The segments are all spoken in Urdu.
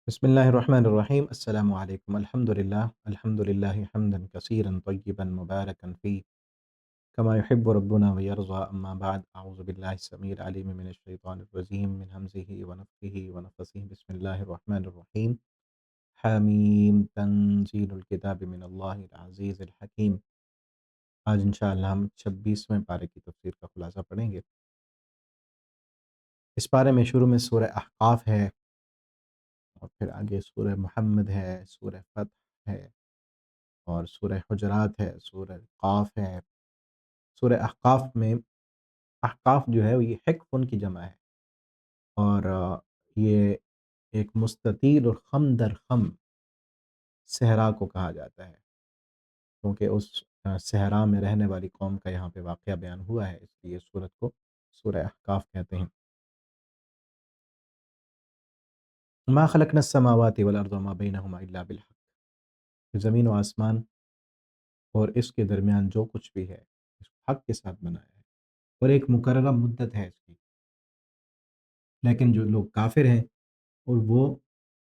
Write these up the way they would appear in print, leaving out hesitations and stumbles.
بسم الله الرحمن الرحيم. السلام عليكم. الحمد لله حمدا كثيرا طيبا مباركا فيه كما يحب ربنا ويرضى. أما بعد، أعوذ بالله السميع العليم من الشيطان الرجيم من همزه ونفخه ونفثه. بسم الله الرحمن الرحيم. حمیم تنزيل الكتاب من الله العزيز الحكيم. آج انشاءاللہ ہم 26ویں پارے کی تفسیر کا خلاصہ پڑھیں گے۔ اس پارے میں شروع میں سورہ احقاف ہے، اور پھر آگے سورہ محمد ہے، سورہ فتح ہے، اور سورہ حجرات ہے، سورہ قاف ہے۔ سورہ احقاف میں احقاف جو ہے یہ حقفن کی جمع ہے، اور یہ ایک مستطیل اور خم در خم صحرا کو کہا جاتا ہے، کیونکہ اس صحرا میں رہنے والی قوم کا یہاں پہ واقعہ بیان ہوا ہے، اس لیے سورت کو سورہ احقاف کہتے ہیں۔ ما خلقنا السماوات والارض وما بینہما الا بالحق، زمین و آسمان اور اس کے درمیان جو کچھ بھی ہے اس کو حق کے ساتھ بنایا ہے، اور ایک مقررہ مدت ہے اس کی۔ لیکن جو لوگ کافر ہیں اور وہ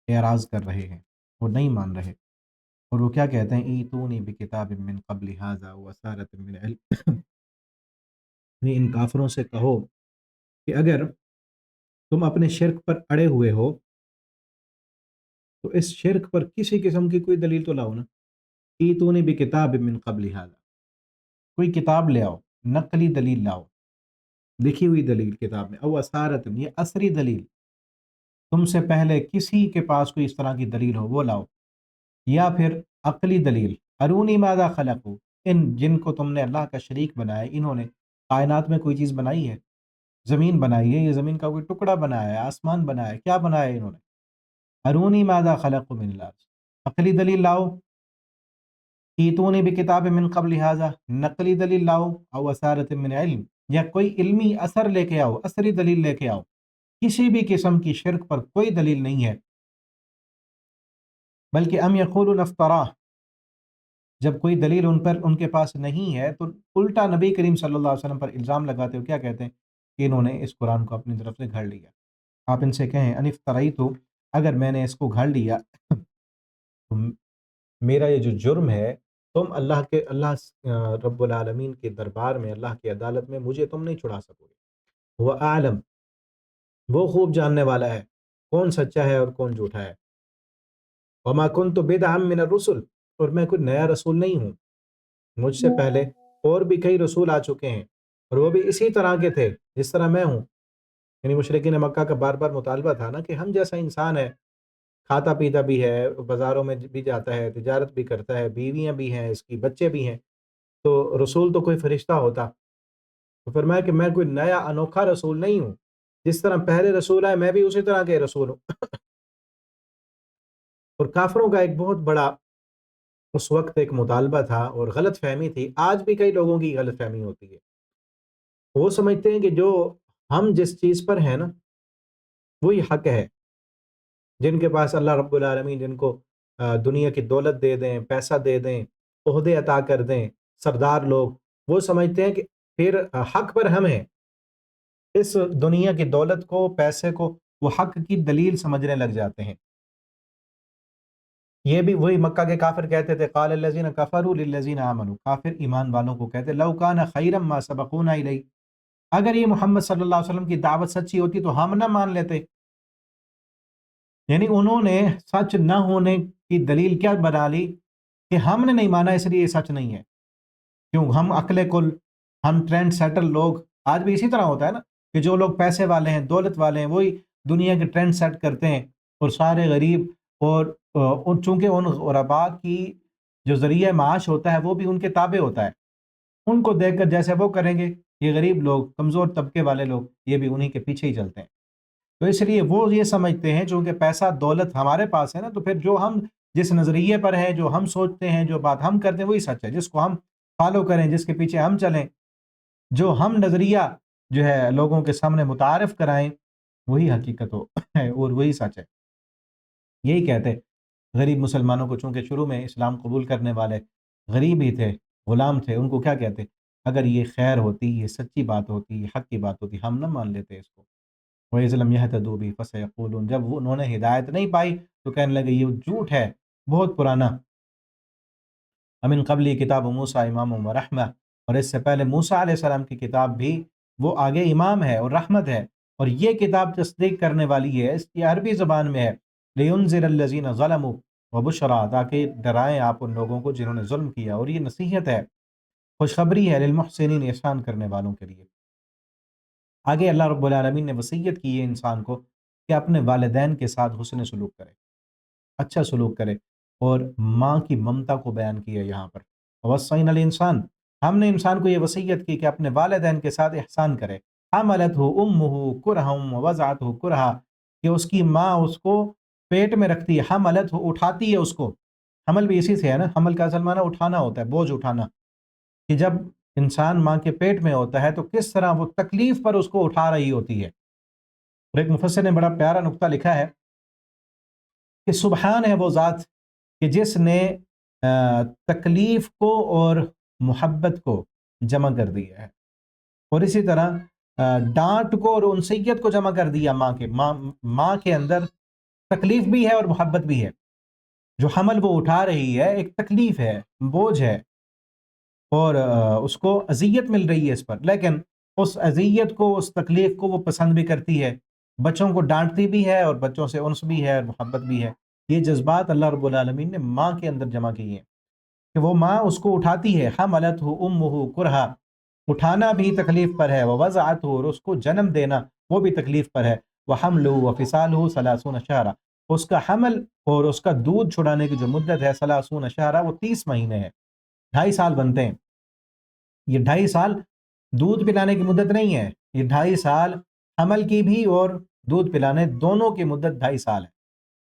اعراض کر رہے ہیں اور نہیں مان رہے، اور وہ کیا کہتے ہیں، ایتونی بکتاب من قبل ھذا وسارۃ من علم، ان کافروں سے کہو کہ اگر تم اپنے شرک پر اڑے ہوئے ہو تو اس شرک پر کسی قسم کی کوئی دلیل تو لاؤ نا۔ ایتونی بکتاب من قبل ھذا، کوئی کتاب لے آؤ، نقلی دلیل لاؤ، لکھی ہوئی دلیل کتاب میں، او اسارت، یہ عصری دلیل، تم سے پہلے کسی کے پاس کوئی اس طرح کی دلیل ہو وہ لاؤ، یا پھر عقلی دلیل، ارونی ماذا خلقو، ان جن کو تم نے اللہ کا شریک بنایا، انہوں نے کائنات میں کوئی چیز بنائی ہے، زمین بنائی ہے، یہ زمین کا کوئی ٹکڑا بنایا ہے، آسمان بنایا ہے، کیا بنایا ہے انہوں نے؟ ارونی ماذا خلقو من الارض، عقلی دلیل لاؤ، ایتونی بکتاب من قبل ھذا، نقلی دلیل لاؤ، او اسارت من علم، یا کوئی علمی اثر لے کے آؤ، اثری دلیل لے کے آؤ۔ کسی بھی قسم کی شرک پر کوئی دلیل نہیں ہے، بلکہ ام یقولون افطرا، جب کوئی دلیل ان کے پاس نہیں ہے تو الٹا نبی کریم صلی اللہ علیہ وسلم پر الزام لگاتے ہو، کیا کہتے ہیں کہ انہوں نے اس قرآن کو اپنی طرف سے گھڑ لیا۔ آپ ان سے کہیں ان افتریت، اگر میں نے اس کو گھڑ لیا تو میرا یہ جو جرم ہے، تم اللہ رب العالمین کے دربار میں، اللہ کی عدالت میں مجھے تم نہیں چھڑا سکو گے۔ وہ عالم، وہ خوب جاننے والا ہے کون سچا ہے اور کون جھوٹا ہے۔ وما کنت بدعا من الرسل، اور میں کوئی نیا رسول نہیں ہوں، مجھ سے پہلے اور بھی کئی رسول آ چکے ہیں، اور وہ بھی اسی طرح کے تھے جس طرح میں ہوں۔ یعنی مشرکین مکہ کا بار بار مطالبہ تھا نا کہ ہم جیسا انسان ہے، کھاتا پیتا بھی ہے، بازاروں میں بھی جاتا ہے، تجارت بھی کرتا ہے، بیویاں بھی ہیں اس کی، بچے بھی ہیں، تو رسول تو کوئی فرشتہ ہوتا۔ تو فرمایا کہ میں کوئی نیا انوکھا رسول نہیں ہوں، جس طرح پہلے رسول آئے میں بھی اسی طرح کے رسول ہوں۔ اور کافروں کا ایک بہت بڑا اس وقت ایک مطالبہ تھا اور غلط فہمی تھی، آج بھی کئی لوگوں کی غلط فہمی ہوتی ہے، وہ سمجھتے ہیں کہ جو ہم جس چیز پر ہیں نا وہی حق ہے۔ جن کے پاس اللہ رب العالمین جن کو دنیا کی دولت دے دیں، پیسہ دے دیں، عہدے عطا کر دیں، سردار لوگ، وہ سمجھتے ہیں کہ پھر حق پر ہم ہیں، اس دنیا کی دولت کو، پیسے کو وہ حق کی دلیل سمجھنے لگ جاتے ہیں۔ یہ بھی وہی مکہ کے کافر کہتے تھے، قال الذین کفروا للذین آمنوا، کافر ایمان والوں کو کہتے لو کان خیرا ما سبقونا الیہ، اگر یہ محمد صلی اللہ علیہ وسلم کی دعوت سچی ہوتی تو ہم نہ مان لیتے۔ یعنی انہوں نے سچ نہ ہونے کی دلیل کیا بنا لی کہ ہم نے نہیں مانا اس لیے یہ سچ نہیں ہے، کیوں ہم عقل کل، ہم ٹرینڈ سیٹر لوگ، آج بھی اسی طرح ہوتا ہے نا کہ جو لوگ پیسے والے ہیں، دولت والے ہیں، وہی دنیا کے ٹرینڈ سیٹ کرتے ہیں، اور سارے غریب اور چونکہ ان غرباء کی جو ذریعہ معاش ہوتا ہے وہ بھی ان کے تابع ہوتا ہے، ان کو دیکھ کر جیسے وہ کریں گے، یہ غریب لوگ، کمزور طبقے والے لوگ، یہ بھی انہی کے پیچھے ہی چلتے ہیں۔ تو اس لیے وہ یہ سمجھتے ہیں چونکہ پیسہ دولت ہمارے پاس ہے نا، تو پھر جو ہم جس نظریے پر ہیں، جو ہم سوچتے ہیں، جو بات ہم کرتے ہیں وہی سچ ہے، جس کو ہم فالو کریں، جس کے پیچھے ہم چلیں، جو ہم نظریہ جو ہے لوگوں کے سامنے متعارف کرائیں، وہی حقیقت ہے اور وہی سچ ہے۔ یہی کہتے غریب مسلمانوں کو، چونکہ شروع میں اسلام قبول کرنے والے غریب ہی تھے، غلام تھے، ان کو کیا کہتے، اگر یہ خیر ہوتی، یہ سچی بات ہوتی، یہ حق کی بات ہوتی، ہم نہ مان لیتے اس کو۔ وَإِذْ لَمْ يَهْتَدُوا بِهِ فَسَيَقُولُونَ، جب انہوں نے ہدایت نہیں پائی تو کہنے لگے یہ جھوٹ ہے بہت پرانا. امن قبلی کتاب موسیٰ امام و رحمہ، اور اس سے پہلے موسیٰ علیہ السلام کی کتاب بھی وہ آگے امام ہے اور رحمت ہے، اور یہ کتاب تصدیق کرنے والی ہے، اس کی عربی زبان میں ہے. لِيُنذِرَ الَّذِينَ ظَلَمُوا وَبُشْرَىٰ، تاکہ ڈرائیں آپ ان لوگوں کو جنہوں نے ظلم کیا، اور یہ نصیحت ہے، خوشخبری ہے للمحسنین، احسان کرنے والوں کے لیے. آگے اللہ رب العالمین نے وصیت کی ہے انسان کو کہ اپنے والدین کے ساتھ حسن سلوک کرے، اچھا سلوک کرے، اور ماں کی ممتا کو بیان کیا یہاں پر. وصینا الانسان، ہم نے انسان کو یہ وصیت کی کہ اپنے والدین کے ساتھ احسان کرے. حملتہ امہ کرہا ووضعتہ کرہا، کہ اس کی ماں اس کو پیٹ میں رکھتی ہے، حملتہ اٹھاتی ہے اس کو. حمل بھی اسی سے ہے نا، حمل کا اصل معنی اٹھانا ہوتا ہے، بوجھ اٹھانا، کہ جب انسان ماں کے پیٹ میں ہوتا ہے تو کس طرح وہ تکلیف پر اس کو اٹھا رہی ہوتی ہے. اور ایک مفسر نے بڑا پیارا نقطہ لکھا ہے کہ سبحان ہے وہ ذات کہ جس نے تکلیف کو اور محبت کو جمع کر دیا ہے، اور اسی طرح ڈانٹ کو اور انسیت کو جمع کر دیا. ماں کے اندر تکلیف بھی ہے اور محبت بھی ہے. جو حمل وہ اٹھا رہی ہے ایک تکلیف ہے، بوجھ ہے، اور اس کو اذیت مل رہی ہے اس پر، لیکن اس اذیت کو، اس تکلیف کو وہ پسند بھی کرتی ہے. بچوں کو ڈانٹتی بھی ہے اور بچوں سے انس بھی ہے اور محبت بھی ہے. یہ جذبات اللہ رب العالمین نے ماں کے اندر جمع کی ہیں کہ وہ ماں اس کو اٹھاتی ہے. حملتہ امہ کرہا، اٹھانا بھی تکلیف پر ہے، ووضعتہ، اور اس کو جنم دینا وہ بھی تکلیف پر ہے. وحملہ وفصالہ ثلاثون شہرا، اس کا حمل اور اس کا دودھ چھڑانے کی جو مدت ہے ثلاثون شہرا، وہ 30 مہینے ہے، 2.5 سال بنتے ہیں. یہ 2.5 سال دودھ پلانے کی مدت نہیں ہے، یہ 2.5 سال حمل کی بھی اور دودھ پلانے دونوں کی مدت 2.5 سال ہے.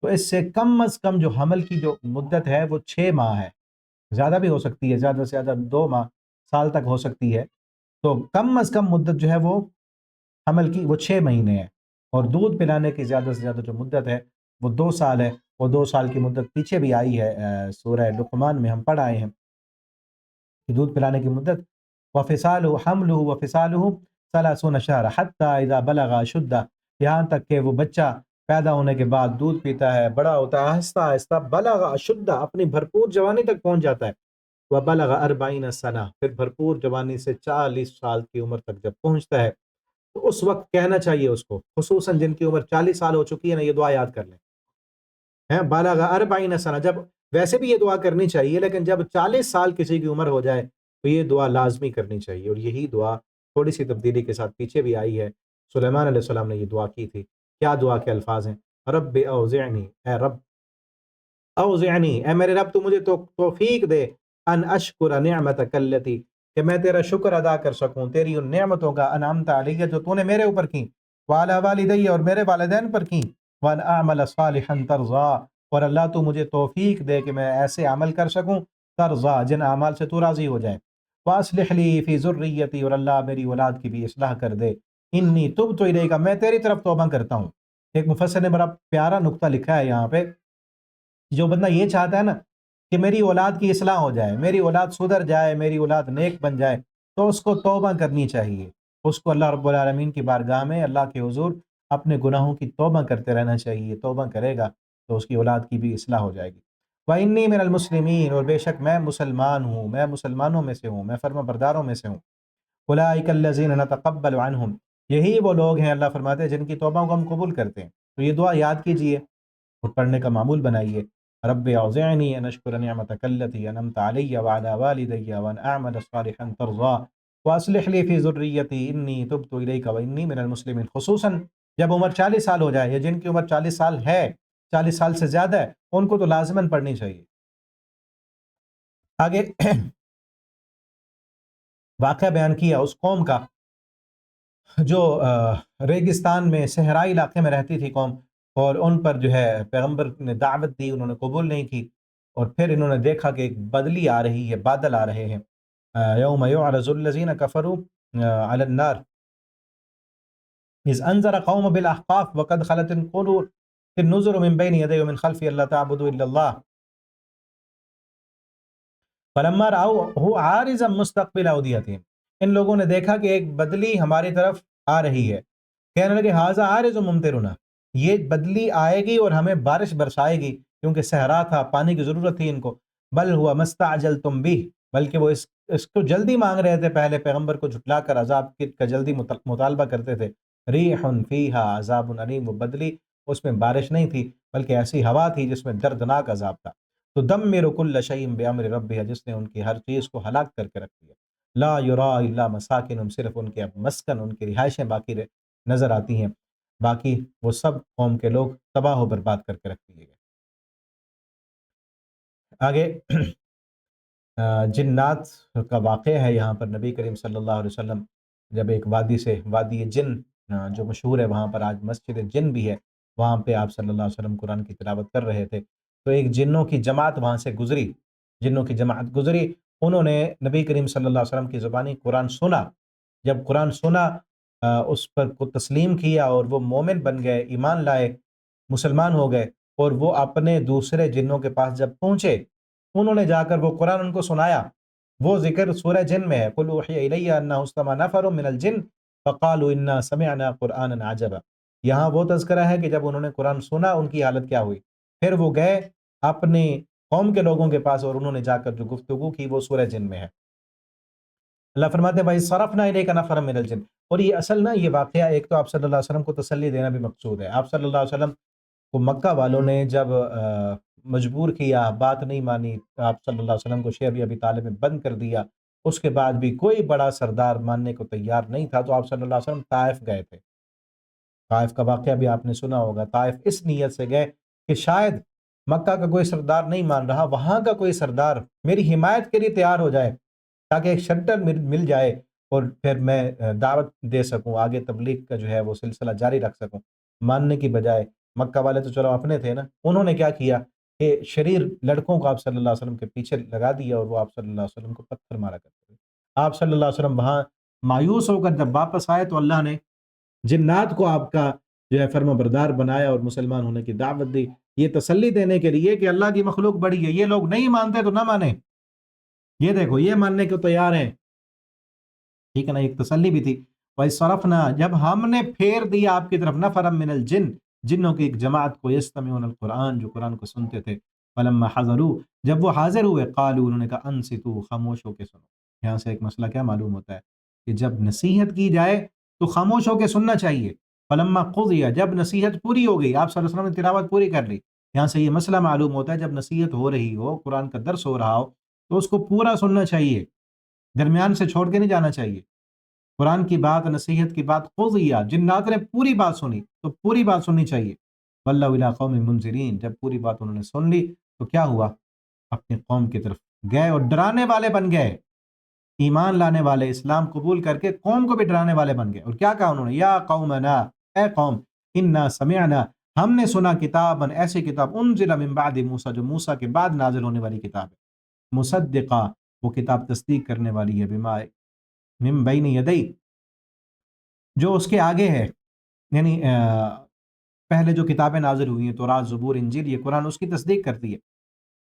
تو اس سے کم از کم جو حمل کی جو مدت ہے وہ 6 ماہ ہے، زیادہ بھی ہو سکتی ہے، زیادہ سے زیادہ 2 ماہ سال تک ہو سکتی ہے. تو کم از کم مدت جو ہے وہ حمل کی وہ 6 مہینے ہے، اور دودھ پلانے کی زیادہ سے زیادہ جو مدت ہے وہ 2 سال ہے. وہ 2 سال کی مدت پیچھے بھی آئی ہے، سورہ لقمان میں ہم پڑھ آئے ہیں کہ دودھ پلانے کی مدت. وفصالہ حملہ وفصالہ 30 شہرا حتی اذا بلغ اشدہ، یہاں تک کہ وہ بچہ پیدا ہونے کے بعد دودھ پیتا ہے، بڑا ہوتا ہے، آہستہ آہستہ بلغ اشدہ، اپنی بھرپور جوانی تک پہنچ جاتا ہے. وبلغ 40 سنہ، پھر بھرپور جوانی سے 40 سال کی عمر تک جب پہنچتا ہے تو اس وقت کہنا چاہیے اس کو، خصوصاً جن کی عمر 40 سال ہو چکی ہے نا، یہ دعا یاد کر لیں. بالغ 40 سنہ، جب ویسے بھی یہ دعا کرنی چاہیے، لیکن جب 40 سال کسی کی عمر ہو جائے تو یہ دعا لازمی کرنی چاہیے. اور یہی دعا تھوڑی سی تبدیلی کے ساتھ پیچھے بھی آئی ہے. سلیمان علیہ السلام نے یہ دعا کی تھی. کیا دعا کے الفاظ ہیں؟ رب اوزعنی، اے رب، اوزعنی، اے میرے رب تو مجھے توفیق دے، ان اشکر نعمتک التی، کہ میں تیرا شکر ادا کر سکوں تیری ان نعمتوں کا، انعمت علیہ، جو تو نے میرے اوپر کی، وعلی والدی، اور میرے والدین پر کی، وان اعمل صالحا ترضا، اور اللہ تو مجھے توفیق دے کہ میں ایسے عمل کر سکوں ترضا، جن اعمال سے تو راضی ہو جائے. واصلح لی فی ذریتی، اور اللہ میری اولاد کی بھی اصلاح کر دے. انی تبت الیک، میں تیری طرف توبہ کرتا ہوں. ایک مفسر نے بڑا پیارا نقطہ لکھا ہے یہاں پہ، جو بندہ یہ چاہتا ہے نا کہ میری اولاد کی اصلاح ہو جائے، میری اولاد سدھر جائے، میری اولاد نیک بن جائے، تو اس کو توبہ کرنی چاہیے. اس کو اللہ رب العالمین کی بارگاہ میں، اللہ کے حضور، اپنے گناہوں کی توبہ کرتے رہنا چاہیے. توبہ کرے گا تو اس کی اولاد کی بھی اصلاح ہو جائے گی. وَإِنِّي مِنَ الْمُسْلِمِينَ، اور بے شک میں مسلمان ہوں، میں مسلمانوں میں سے ہوں، میں فرما برداروں میں سے ہوں. أُولَٰئِكَ الَّذِينَ نَتَقَبَّلُ عَنْهُمْ، یہی وہ لوگ ہیں اللہ فرماتے ہیں جن کی توبہ کو ہم قبول کرتے ہیں. تو یہ دعا یاد کیجئے اور پڑھنے کا معمول بنائیے. رب اوزعنی ان اشکر نعمتک التی انعمت علی وعلی والدی وان اعمل صالحا ترضا واصلح لی فی ذریتی انی تبت الیک وانی من المسلمین. خصوصاً جب عمر 40 سال ہو جائے، یا جن کی عمر 40 سال ہے، 40 سال سے زیادہ ہے، ان کو تو لازماً پڑھنی چاہیے. آگے واقعہ بیان کیا اس قوم کا جو ریگستان میں، صحرائی علاقے میں رہتی تھی قوم، اور ان پر جو ہے پیغمبر نے دعوت دی، انہوں نے قبول نہیں کی. اور پھر انہوں نے دیکھا کہ ایک بدلی آ رہی ہے، بادل آ رہے ہیں. یوم یعرض الذین کفروا علی النار اذ انذر قوم بالاحقاف وقد خلت النذر من بین یدی ومن خلفی اللہ تعبدوا الا اللہ فلما رأوه عارضا مستقبل اودیتہم. ان لوگوں نے دیکھا کہ ایک بدلی ہماری طرف آ رہی ہے، کہنے لگے ھذا عارض ممطرنا، یہ بدلی آئے گی اور ہمیں بارش برسائے گی، کیونکہ صحرا تھا، پانی کی ضرورت تھی ان کو۔ بل ہوا مستعجلتم بھی، بلکہ وہ اس کو جلدی مانگ رہے تھے، پہلے پیغمبر کو جھٹلا کر عذاب کا جلدی مطالبہ کرتے تھے۔ ریح فیہا عذاب علیم، وہ بدلی، اس میں بارش نہیں تھی بلکہ ایسی ہوا تھی جس میں دردناک عذاب تھا۔ تو دمر کل شیء بامر ربها، جس نے ان کی ہر چیز کو ہلاک کر کے رکھ دیا۔ لا یرا الا مساکنہم، صرف ان کے اب مسکن، ان کی رہائشیں باقی نظر آتی ہیں، باقی وہ سب قوم کے لوگ تباہ و برباد کر کے رکھ دیے گئے۔ آگے جنات کا واقعہ ہے یہاں پر۔ نبی کریم صلی اللہ علیہ وسلم جب ایک وادی سے، وادی جن جو مشہور ہے، وہاں پر آج مسجد جن بھی ہے، وہاں پہ آپ صلی اللہ علیہ وسلم قرآن کی تلاوت کر رہے تھے، تو ایک جنوں کی جماعت وہاں سے گزری، جنوں کی جماعت گزری، انہوں نے نبی کریم صلی اللہ علیہ وسلم کی زبانی قرآن سنا۔ جب قرآن سنا، اس پر کو تسلیم کیا اور وہ مومن بن گئے، ایمان لائے، مسلمان ہو گئے، اور وہ اپنے دوسرے جنوں کے پاس جب پہنچے، انہوں نے جا کر وہ قرآن ان کو سنایا۔ وہ ذکر سورہ جن میں ہے، قُلْ أُوحِيَ إِلَيَّ أَنَّهُ اسْتَمَعَ نَفَرٌ مِّنَ الْجِنِّ فَقَالُوا إِنَّا سَمِعْنَا قُرْآنًا عَجَبًا۔ یہاں وہ تذکرہ ہے کہ جب انہوں نے قرآن سنا ان کی حالت کیا ہوئی، پھر وہ گئے اپنی قوم کے لوگوں کے پاس اور انہوں نے جا کر جو گفتگو کی وہ سورہ جن میں ہے۔ اللہ فرماتے ہیں وَإِذْ صَرَفْنَا إِلَيْكَ نَفَرًا مِّنَ الْجِنِّ، اور یہ اصل نا یہ واقعہ ایک تو آپ صلی اللہ علیہ وسلم کو تسلی دینا بھی مقصود ہے۔ آپ صلی اللہ علیہ وسلم کو مکہ والوں نے جب مجبور کیا، بات نہیں مانی، آپ صلی اللہ علیہ وسلم کو شیخ ابی طالب میں بند کر دیا، اس کے بعد بھی کوئی بڑا سردار ماننے کو تیار نہیں تھا، تو آپ صلی اللہ علیہ وسلم طائف گئے تھے۔ طائف کا واقعہ بھی آپ نے سنا ہوگا۔ طائف اس نیت سے گئے کہ شاید مکہ کا کوئی سردار نہیں مان رہا، وہاں کا کوئی سردار میری حمایت کے لیے تیار ہو جائے، تاکہ ایک شیلٹر مل جائے اور پھر میں دعوت دے سکوں، آگے تبلیغ کا جو ہے وہ سلسلہ جاری رکھ سکوں۔ ماننے کی بجائے مکہ والے تو چلو اپنے تھے نا، انہوں نے کیا کیا کہ شریر لڑکوں کو آپ صلی اللہ علیہ وسلم کے پیچھے لگا دیا اور وہ آپ صلی اللہ علیہ وسلم کو پتھر مارا کرتے تھے۔ آپ صلی اللہ علیہ وسلم وہاں مایوس ہو کر جب واپس آئے تو اللہ نے جنات کو آپ کا جو ہے فرما بردار بنایا اور مسلمان ہونے کی دعوت دی، یہ تسلی دینے کے لیے کہ اللہ کی مخلوق بڑی ہے، یہ لوگ نہیں مانتے تو نہ مانیں، یہ دیکھو یہ ماننے کو تیار ہیں، ٹھیک ہے نا، ایک تسلی بھی تھی۔ وَإِذْ صَرَفْنَا، جب ہم نے پھیر دیا آپ کی طرف، نفرا من الجن، جنوں کی ایک جماعت کو، یستمعون القرآن، جو قرآن کو سنتے تھے، فلما حضروا، جب وہ حاضر ہوئے، قالوا، انہوں نے کہا انصتوا، خاموش ہو کے سنو۔ یہاں سے ایک مسئلہ کیا معلوم ہوتا ہے کہ جب نصیحت کی جائے تو خاموش ہو کے سننا چاہیے۔ فلما قضی، جب نصیحت پوری ہو گئی، آپ صلی اللہ علیہ وسلم نے تلاوت پوری کر لی، یہاں سے یہ مسئلہ معلوم ہوتا ہے جب نصیحت ہو رہی ہو، قرآن کا درس ہو رہا ہو، تو اس کو پورا سننا چاہیے، درمیان سے چھوڑ کے نہیں جانا چاہیے۔ قرآن کی بات، نصیحت کی بات، قضیہ، جنات نے پوری بات سنی تو پوری بات سننی چاہیے۔ وَلَّوْا إِلَىٰ قَوْمٍ مُنذِرِينَ، جب پوری بات انہوں نے سن لی تو کیا ہوا، اپنی قوم کی طرف گئے اور ڈرانے والے بن گئے، ایمان لانے والے، اسلام قبول کر کے قوم کو بھی ڈرانے والے بن گئے۔ اور کیا کہا انہوں نے، یا قومنا، اے قوم، انا سمعنا، ہم نے سنا، کتاباً، ایسی کتاب، انزل من بعد موسیٰ، جو موسیٰ کے بعد نازل ہونے والی کتاب ہے، مصدقہ، وہ کتاب تصدیق کرنے والی ہے، بما من بین یدی، جو اس کے آگے ہے، یعنی پہلے جو کتابیں نازل ہوئی ہیں، تورات، زبور، انجیل، یہ قرآن اس کی تصدیق کرتی ہے۔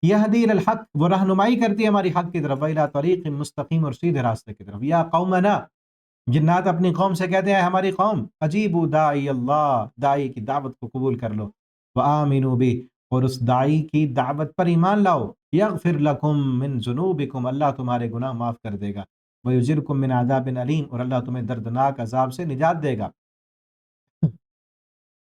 یہدی الی الحق، وہ رہنمائی کرتی ہے ہماری حق کی طرف، وإلی طریق مستقیم، اور سیدھے راستے کی طرف۔ یا قومنا، جنات اپنی قوم سے کہتے ہیں ہماری قوم، اجیبوا داعی اللہ، داعی کی دعوت کو قبول کر لو، وآمنوا بہ، اور اس داعی کی دعوت پر ایمان لاؤ، یغفر لکم من ذنوبکم، اللہ تمہارے گناہ معاف کر دے گا، ویجرکم من عذاب علیم، اور اللہ تمہیں دردناک عذاب سے نجات دے گا۔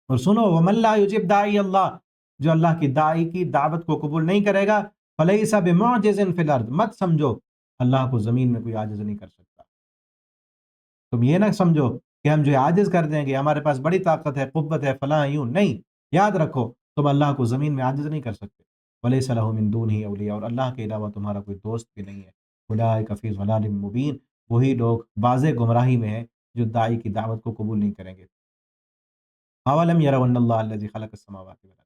اور سنو، ومن لا یجب داعی اللہ، جو اللہ کی داعی کی دعوت کو قبول نہیں کرے گا، فلیس بمعجز فی الارض، مت سمجھو اللہ کو زمین میں کوئی عاجز نہیں کر سکتا۔ تم یہ نہ سمجھو کہ ہم جو ہے عاجز کر دیں گے، ہمارے پاس بڑی طاقت ہے، قوت ہے، فلاں، یوں نہیں، یاد رکھو تم اللہ کو زمین میں عاجز نہیں کر سکتے۔ ولیس لہ من دونہ اولیاء، اور اللہ کے علاوہ تمہارا کوئی دوست بھی نہیں ہے۔ اولئک فی ضلال مبین، وہی لوگ واضح گمراہی میں ہیں جو داعی کی دعوت کو قبول نہیں کریں گے۔ اولم یروا ان اللہ الذی خلق السماوات والارض،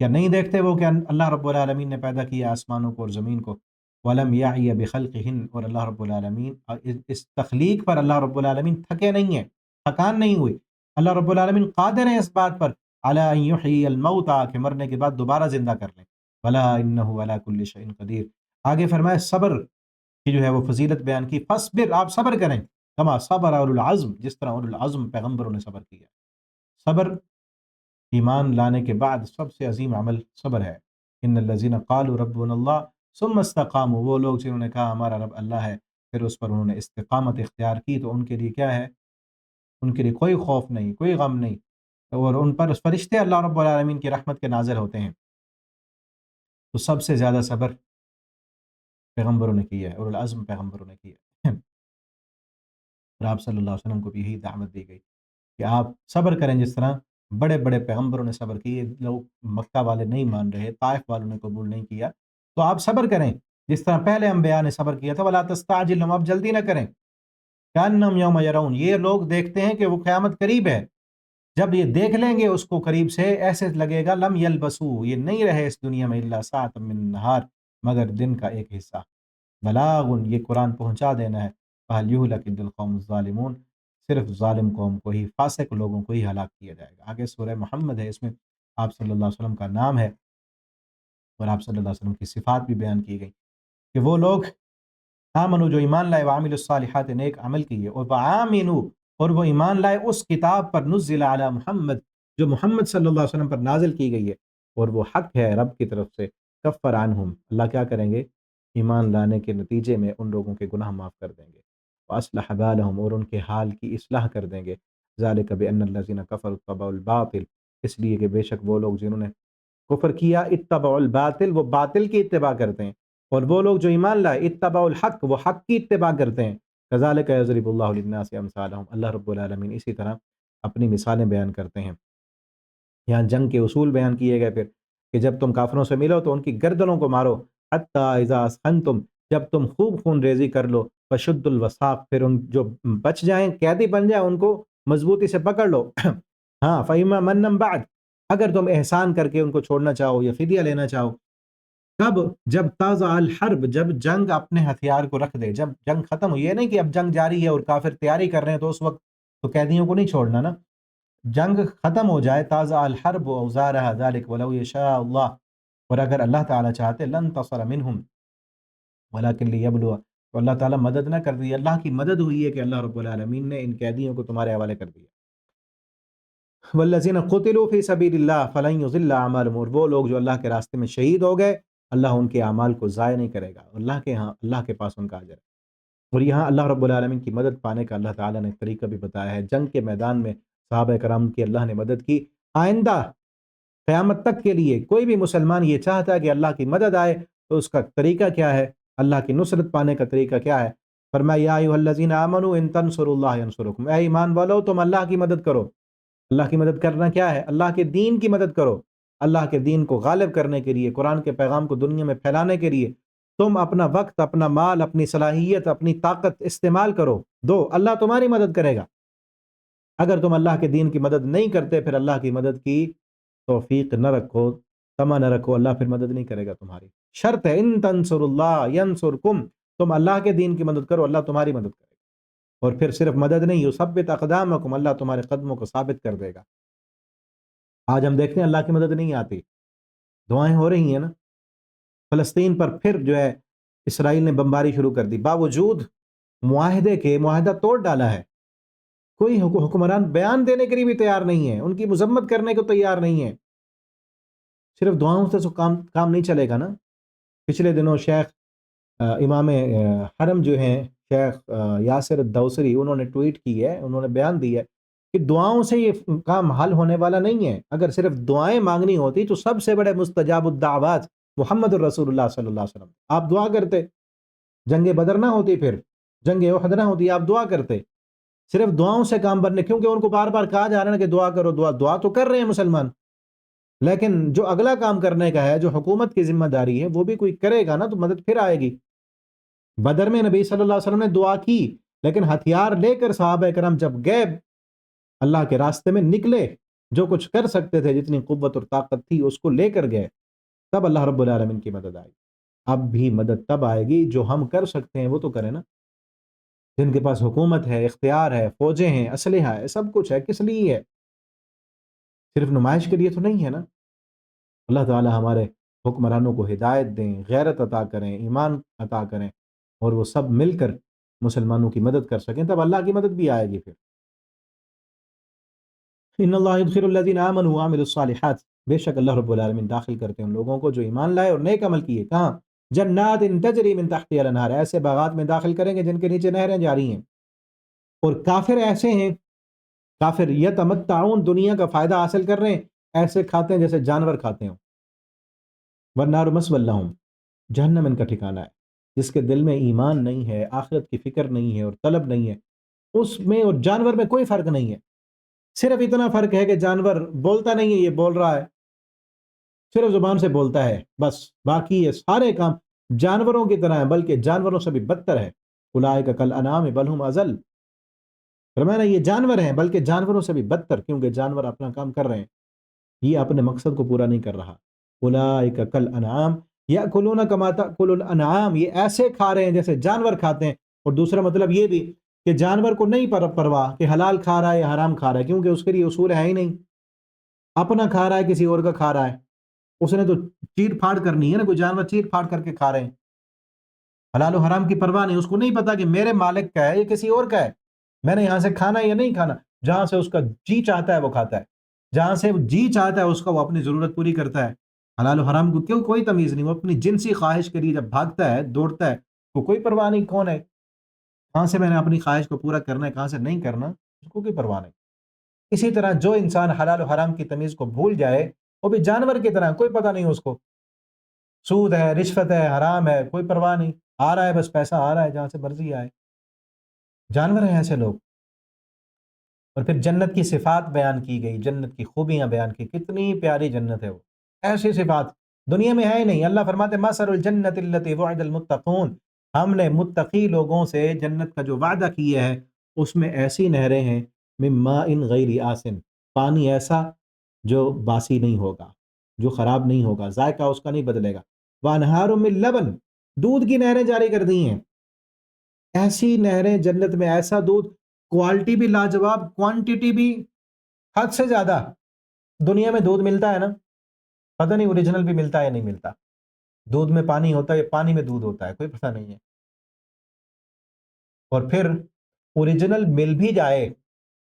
کیا نہیں دیکھتے وہ کہ اللہ رب العالمین نے پیدا کیا آسمانوں کو اور زمین کو، ولم یعی بخلقہن، اور اللہ رب العالمین اس تخلیق پر اللہ رب العالمین تھکے نہیں ہیں، تھکان نہیں ہوئی۔ اللہ رب العالمین قادر ہیں اس بات پر، علی ان یحیی الموتى، کہ مرنے کے بعد دوبارہ زندہ کر لیں، بلا انہ علی کل شیء قدیر۔ آگے فرمایا صبر کی جو ہے وہ فضیلت بیان کی، فاصبر، آپ صبر کریں، کما صبر اولو العزم، جس طرح اولو العزم پیغمبروں نے صبر کیا۔ صبر ایمان لانے کے بعد سب سے عظیم عمل صبر ہے۔ ان الذین قالوا ربنا اللہ ثم استقاموا، وہ لوگ جنہوں نے کہا ہمارا رب اللہ ہے، پھر اس پر انہوں نے استقامت اختیار کی، تو ان کے لیے کیا ہے؟ ان کے لیے کوئی خوف نہیں، کوئی غم نہیں، اور ان پر فرشتے اللہ رب العالمین کی رحمت کے نازل ہوتے ہیں۔ تو سب سے زیادہ صبر پیغمبروں نے کیا ہے، اور العزم پیغمبروں نے کیا ہے۔ اور آپ صلی اللہ علیہ وسلم کو بھی یہی دعوت دی گئی کہ آپ صبر کریں، جس طرح بڑے بڑے پیغمبروں نے صبر کیے۔ لوگ مکہ والے نہیں مان رہے، طائف والوں نے قبول نہیں کیا، تو آپ صبر کریں جس طرح پہلے انبیاء نے صبر کیا تھا۔ وَلَا تَسْتَعْجِلْ، آپ جلدی نہ کریں۔ كَأَنَّهُمْ يَوْمَ يَرَوْنَ، یہ لوگ دیکھتے ہیں کہ وہ قیامت قریب ہے، جب یہ دیکھ لیں گے اس کو قریب سے، ایسے لگے گا لم یلبسو، یہ نہیں رہے اس دنیا میں الا ساعۃ من النہار، مگر دن کا ایک حصہ، بلاغ، یہ قرآن پہنچا دینا ہے، فہل یہلک الا القوم الظالمون، صرف ظالم قوم کو ہی، فاسق لوگوں کو ہی ہلاک کیا جائے گا۔ آگے سورہ محمد ہے، اس میں آپ صلی اللہ علیہ وسلم کا نام ہے، اور آپ صلی اللہ علیہ وسلم کی صفات بھی بیان کی گئی کہ وہ لوگ آمنو، جو ایمان لائے، وعملوا الصالحات، نیک عمل کیے، اور وآمنو، اور وہ ایمان لائے اس کتاب پر، نزل علی محمد، جو محمد صلی اللہ علیہ وسلم پر نازل کی گئی ہے، اور وہ حق ہے رب کی طرف سے، کفر عنہم، اللہ کیا کریں گے؟ ایمان لانے کے نتیجے میں ان لوگوں کے گناہ معاف کر دیں گے، واصلح بالہم، اور ان کے حال کی اصلاح کر دیں گے، ذالک بان الذین کفروا اتبعوا الباطل، اس لیے کہ بے شک وہ لوگ جنہوں نے کفر کیا، اتبعوا الباطل، وہ باطل کی اتباع کرتے ہیں، اور وہ لوگ جو ایمان لائے، اتبعوا الحق، وہ حق کی اتباع کرتے ہیں، کذالک یضرب اللہ للناس امثالہم، اللہ رب العالمین اسی طرح اپنی مثالیں بیان کرتے ہیں۔ یہاں جنگ کے اصول بیان کیے گئے پھر کہ جب تم کافروں سے ملو تو ان کی گردنوں کو مارو، حتی اذا اسخنتم، جب تم خوب خون ریزی کر لو، فشد الوثاق، پھر ان جو بچ جائیں، قیدی بن جائیں، ان کو مضبوطی سے پکڑ لو۔ ہاں، فإما منًا بعد، اگر تم احسان کر کے ان کو چھوڑنا چاہو یا فدیہ لینا چاہو، کب؟ جب تازہ الحرب، جب جنگ اپنے ہتھیار کو رکھ دے، جب جنگ ختم ہو، یہ نہیں کہ اب جنگ جاری ہے اور کافر تیاری کر رہے ہیں تو اس وقت تو قیدیوں کو نہیں چھوڑنا نا، جنگ ختم ہو جائے، تازہ الحرب اوزارها ذلك ولو یشاء اللہ، اور اگر اللہ تعالیٰ چاہتے، لن تصر منہم ولکن لیبلو، تو اللہ تعالیٰ مدد نہ کر دی، اللہ کی مدد ہوئی ہے کہ اللہ رب العالمین نے ان قیدیوں کو تمہارے حوالے کر دیا۔ والذین قتلوا فی سبیل اللہ فلن یضل اعمالهم، اور وہ لوگ جو اللہ کے راستے میں شہید ہو گئے، اللہ ان کے اعمال کو ضائع نہیں کرے گا، اللہ کے ہاں، اللہ کے پاس ان کا اجر ہے۔ اور یہاں اللہ رب العالمین کی مدد پانے کا اللہ تعالیٰ نے طریقہ بھی بتایا ہے، جنگ کے میدان میں صحابہ کرام کی اللہ نے مدد کی۔ آئندہ قیامت تک کے لیے کوئی بھی مسلمان یہ چاہتا ہے کہ اللہ کی مدد آئے تو اس کا طریقہ کیا ہے، اللہ کی نصرت پانے کا طریقہ کیا ہے؟ فرمایا یا ایھا الذین آمنوا ان تنصروا اللہ ینصرکم، اے ایمان والو تم اللہ کی مدد کرو۔ اللہ کی مدد کرنا کیا ہے؟ اللہ کے دین کی مدد کرو، اللہ کے دین کو غالب کرنے کے لیے، قرآن کے پیغام کو دنیا میں پھیلانے کے لیے تم اپنا وقت، اپنا مال، اپنی صلاحیت، اپنی طاقت استعمال کرو، دو، اللہ تمہاری مدد کرے گا۔ اگر تم اللہ کے دین کی مدد نہیں کرتے، پھر اللہ کی مدد کی توفیق نہ رکھو، تمنا نہ رکھو، اللہ پھر مدد نہیں کرے گا تمہاری۔ شرط ہے ان تنصر اللہ ینصرکم، تم اللہ کے دین کی مدد کرو، اللہ تمہاری مدد کرے گا۔ اور پھر صرف مدد نہیں، یثبت اقدامکم، اللہ تمہارے قدموں کو ثابت کر دے گا۔ آج ہم دیکھتے ہیں اللہ کی مدد نہیں آتی، دعائیں ہو رہی ہیں نا، فلسطین پر پھر جو ہے اسرائیل نے بمباری شروع کر دی، باوجود معاہدے کے، معاہدہ توڑ ڈالا ہے، کوئی حکمران بیان دینے کے لیے بھی تیار نہیں ہے، ان کی مذمت کرنے کو تیار نہیں ہے۔ صرف دعاؤں سے تو کام نہیں چلے گا نا۔ پچھلے دنوں شیخ امام حرم جو ہیں شیخ یاسر الدوسری، انہوں نے ٹویٹ کی ہے، انہوں نے بیان دی ہے کہ دعاؤں سے یہ کام حل ہونے والا نہیں ہے، اگر صرف دعائیں مانگنی ہوتی تو سب سے بڑے مستجاب الدعوات محمد الرسول اللہ صلی اللہ علیہ وسلم، آپ دعا کرتے، جنگ بدر نہ ہوتی، پھر جنگ احد نہ ہوتی، آپ دعا کرتے۔ صرف دعاؤں سے کام بننے، کیونکہ ان کو بار بار کہا جا رہا ہے کہ دعا کرو، دعا تو کر رہے ہیں مسلمان، لیکن جو اگلا کام کرنے کا ہے، جو حکومت کی ذمہ داری ہے، وہ بھی کوئی کرے گا نا تو مدد پھر آئے گی۔ بدر میں نبی صلی اللہ علیہ وسلم نے دعا کی، لیکن ہتھیار لے کر صحابہ کرام جب گئے اللہ کے راستے میں، نکلے، جو کچھ کر سکتے تھے، جتنی قوت اور طاقت تھی اس کو لے کر گئے، تب اللہ رب العالمین کی مدد آئی۔ اب بھی مدد تب آئے گی جو ہم کر سکتے ہیں وہ تو کریں نا، جن کے پاس حکومت ہے، اختیار ہے، فوجیں ہیں، اسلحہ ہے، سب کچھ ہے، کس لیے ہے؟ صرف نمائش کے لیے تو نہیں ہے نا۔ اللہ تعالی ہمارے حکمرانوں کو ہدایت دیں، غیرت عطا کریں، ایمان عطا کریں، اور وہ سب مل کر مسلمانوں کی مدد کر سکیں، تب اللہ کی مدد بھی آئے گی پھر۔ ان اللہ یدخل الذین آمنوا وعملوا الصالحات، بے شک اللہ رب العالمین داخل کرتے ہیں ان لوگوں کو جو ایمان لائے اور نیک عمل کیے، کہاں؟ جنات تجری من تحتها الانہار، ایسے باغات میں داخل کریں گے جن کے نیچے نہریں جاری ہیں۔ اور کافر ایسے ہیں، کافر یتمتعون، دنیا کا فائدہ حاصل کر رہے ہیں، ایسے کھاتے ہیں جیسے جانور کھاتے ہیں۔ والنار مثوی لہم، جہنم ان کا ٹھکانہ ہے۔ جس کے دل میں ایمان نہیں ہے، آخرت کی فکر نہیں ہے اور طلب نہیں ہے، اس میں اور جانور میں کوئی فرق نہیں ہے۔ صرف اتنا فرق ہے کہ جانور بولتا نہیں ہے، یہ بول رہا ہے، صرف زبان سے بولتا ہے بس، باقی یہ سارے کام جانوروں کی طرح ہیں، بلکہ جانوروں سے بھی بدتر ہے۔ اولئک کالانعام بل هم اضل، فرمایا یہ جانور ہیں بلکہ جانوروں سے بھی بدتر، کیونکہ جانور اپنا کام کر رہے ہیں، یہ اپنے مقصد کو پورا نہیں کر رہا۔ اولئک کالانعام یاکلون کما تاکل الانعام، یہ ایسے کھا رہے ہیں جیسے جانور کھاتے ہیں۔ اور دوسرا مطلب یہ بھی کہ جانور کو نہیں پرواہ کہ حلال کھا رہا ہے یا حرام کھا رہا ہے، کیونکہ اس کے لیے اصول ہے ہی نہیں، اپنا کھا رہا ہے کسی اور کا کھا رہا ہے، اس نے تو چیٹ پھاڑ کرنی ہے نا، کوئی جانور چیٹ پھاڑ کر کے کھا رہے ہیں، حلال و حرام کی پرواہ نہیں، اس کو نہیں پتا کہ میرے مالک کا ہے یہ کسی اور کا ہے، میں نے یہاں سے کھانا ہے یا نہیں کھانا، جہاں سے اس کا جی چاہتا ہے وہ کھاتا ہے، جہاں سے جی چاہتا ہے اس کا وہ اپنی ضرورت پوری کرتا ہے۔ حلال و حرام کو کیوں کوئی تمیز نہیں، وہ اپنی جنسی خواہش کے لیے جب بھاگتا ہے دوڑتا ہے، وہ کوئی پرواہ نہیں کون ہے، کہاں سے میں نے اپنی خواہش کو پورا کرنا ہے کہاں سے نہیں کرنا، اس کو کوئی پرواہ نہیں۔ اسی طرح جو انسان حلال و حرام کی تمیز کو بھول جائے، وہ بھی جانور کی طرح، کوئی پتہ نہیں اس کو، سود ہے، رشوت ہے، حرام ہے، کوئی پرواہ نہیں، آ رہا ہے بس پیسہ آ رہا ہے جہاں سے مرضی آئے، جانور ہیں ایسے لوگ۔ اور پھر جنت کی صفات بیان کی گئی، جنت کی خوبیاں بیان کی، کتنی پیاری جنت ہے وہ، ایسی صفات دنیا میں ہے ہی نہیں۔ اللہ فرماتے مثل الجنت التي وعد المتقون، ہم نے متقی لوگوں سے جنت کا جو وعدہ کیا ہے اس میں ایسی نہریں ہیں، من ماء غیر آسن، پانی ایسا جو باسی نہیں ہوگا، جو خراب نہیں ہوگا، ذائقہ اس کا نہیں بدلے گا، وانہار من لبن، دودھ کی نہریں جاری کر دی ہیں، ایسی نہریں جنت میں، ایسا دودھ، کوالٹی بھی لاجواب، کوانٹیٹی بھی حد سے زیادہ۔ دنیا میں دودھ ملتا ہے نا، پتہ نہیں اوریجنل بھی ملتا ہے یا نہیں ملتا، دودھ میں پانی ہوتا ہے یا پانی میں دودھ ہوتا ہے، کوئی پتہ نہیں ہے۔ اور پھر اوریجنل مل بھی جائے،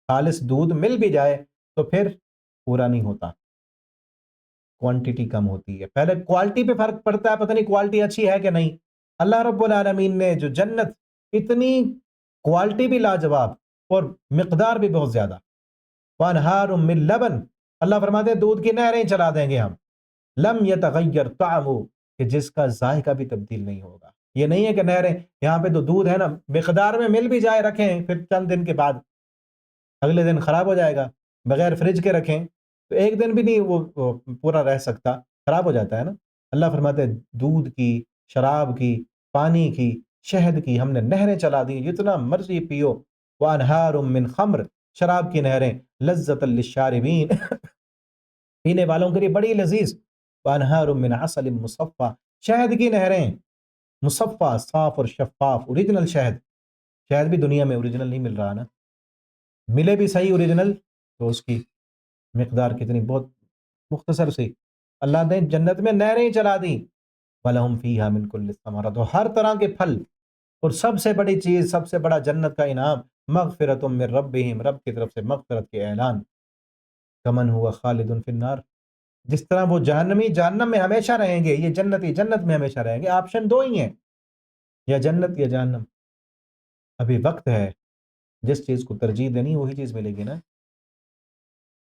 خالص دودھ مل بھی جائے تو پھر پورا نہیں ہوتا، کوانٹیٹی کم ہوتی ہے، پہلے کوالٹی پہ فرق پڑتا ہے، پتہ نہیں کوالٹی اچھی ہے کہ نہیں۔ اللہ رب العالمین نے جو جنت، اتنی کوالٹی بھی لاجواب اور مقدار بھی بہت زیادہ، وانہار من لبن، اللہ فرماتے ہیں دودھ کی نہریں چلا دیں گے ہم، لم یتغیر طعمہ، کہ جس کا ذائقہ بھی تبدیل نہیں ہوگا۔ یہ نہیں ہے کہ نہریں یہاں پہ تو دودھ ہے نا، مقدار میں مل بھی جائے، رکھیں پھر چند دن کے بعد اگلے دن خراب ہو جائے گا، بغیر فریج کے رکھیں تو ایک دن بھی نہیں وہ پورا رہ سکتا، خراب ہو جاتا ہے نا۔ اللہ فرماتے ہیں دودھ کی، شراب کی، پانی کی، شہد کی ہم نے نہریں چلا دی، جتنا مرضی پیو، وانہار من خمر، شراب کی نہریں، لذۃ للشاربین، پینے والوں کے لیے بڑی لذیذ، وانہار من عسل مصفی، شہد کی نہریں، مصفی صاف اور شفاف، اوریجنل شہد، شہد بھی دنیا میں اوریجنل نہیں مل رہا نا، ملے بھی صحیح اوریجنل تو اس کی مقدار کتنی بہت مختصر سی، اللہ نے جنت میں نہریں چلا دی، وَلَهُمْ فِيهَا مِن كُلِّ الثَّمَرَاتِ، تو ہر طرح کے پھل، اور سب سے بڑی چیز، سب سے بڑا جنت کا انعام، مغفرۃ من ربہم، رب کی طرف سے مغفرت کے اعلان، کمن ہوا خالد فی النار، جس طرح وہ جہنمی جہنم میں ہمیشہ رہیں گے، یہ جنتی جنت میں ہمیشہ رہیں گے، آپشن دو ہی ہیں، یا جنت یا جہنم، ابھی وقت ہے، جس چیز کو ترجیح دینی وہی چیز ملے گی نا،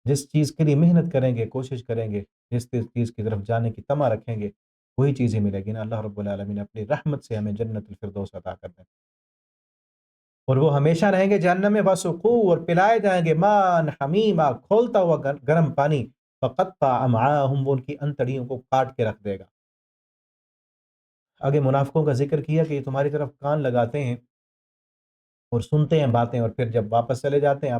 جس چیز کے لیے محنت کریں گے، کوشش کریں گے، جس چیز کی طرف جانے کی تمع رکھیں گے وہی چیزیں ملے گی نا۔ اللہ رب العالمین اپنی رحمت سے ہمیں جنت الفردوس عطا کر دیں، اور وہ ہمیشہ رہیں گے جہنم میں، وسقو، اور پلائے جائیں گے، مان حمیما، کھولتا ہوا گرم پانی، فقطع امعاءہم، وہ ان کی انتڑیوں کو کاٹ کے رکھ دے گا۔ آگے منافقوں کا ذکر کیا کہ یہ تمہاری طرف کان لگاتے ہیں اور سنتے ہیں باتیں، اور پھر جب واپس چلے جاتے ہیں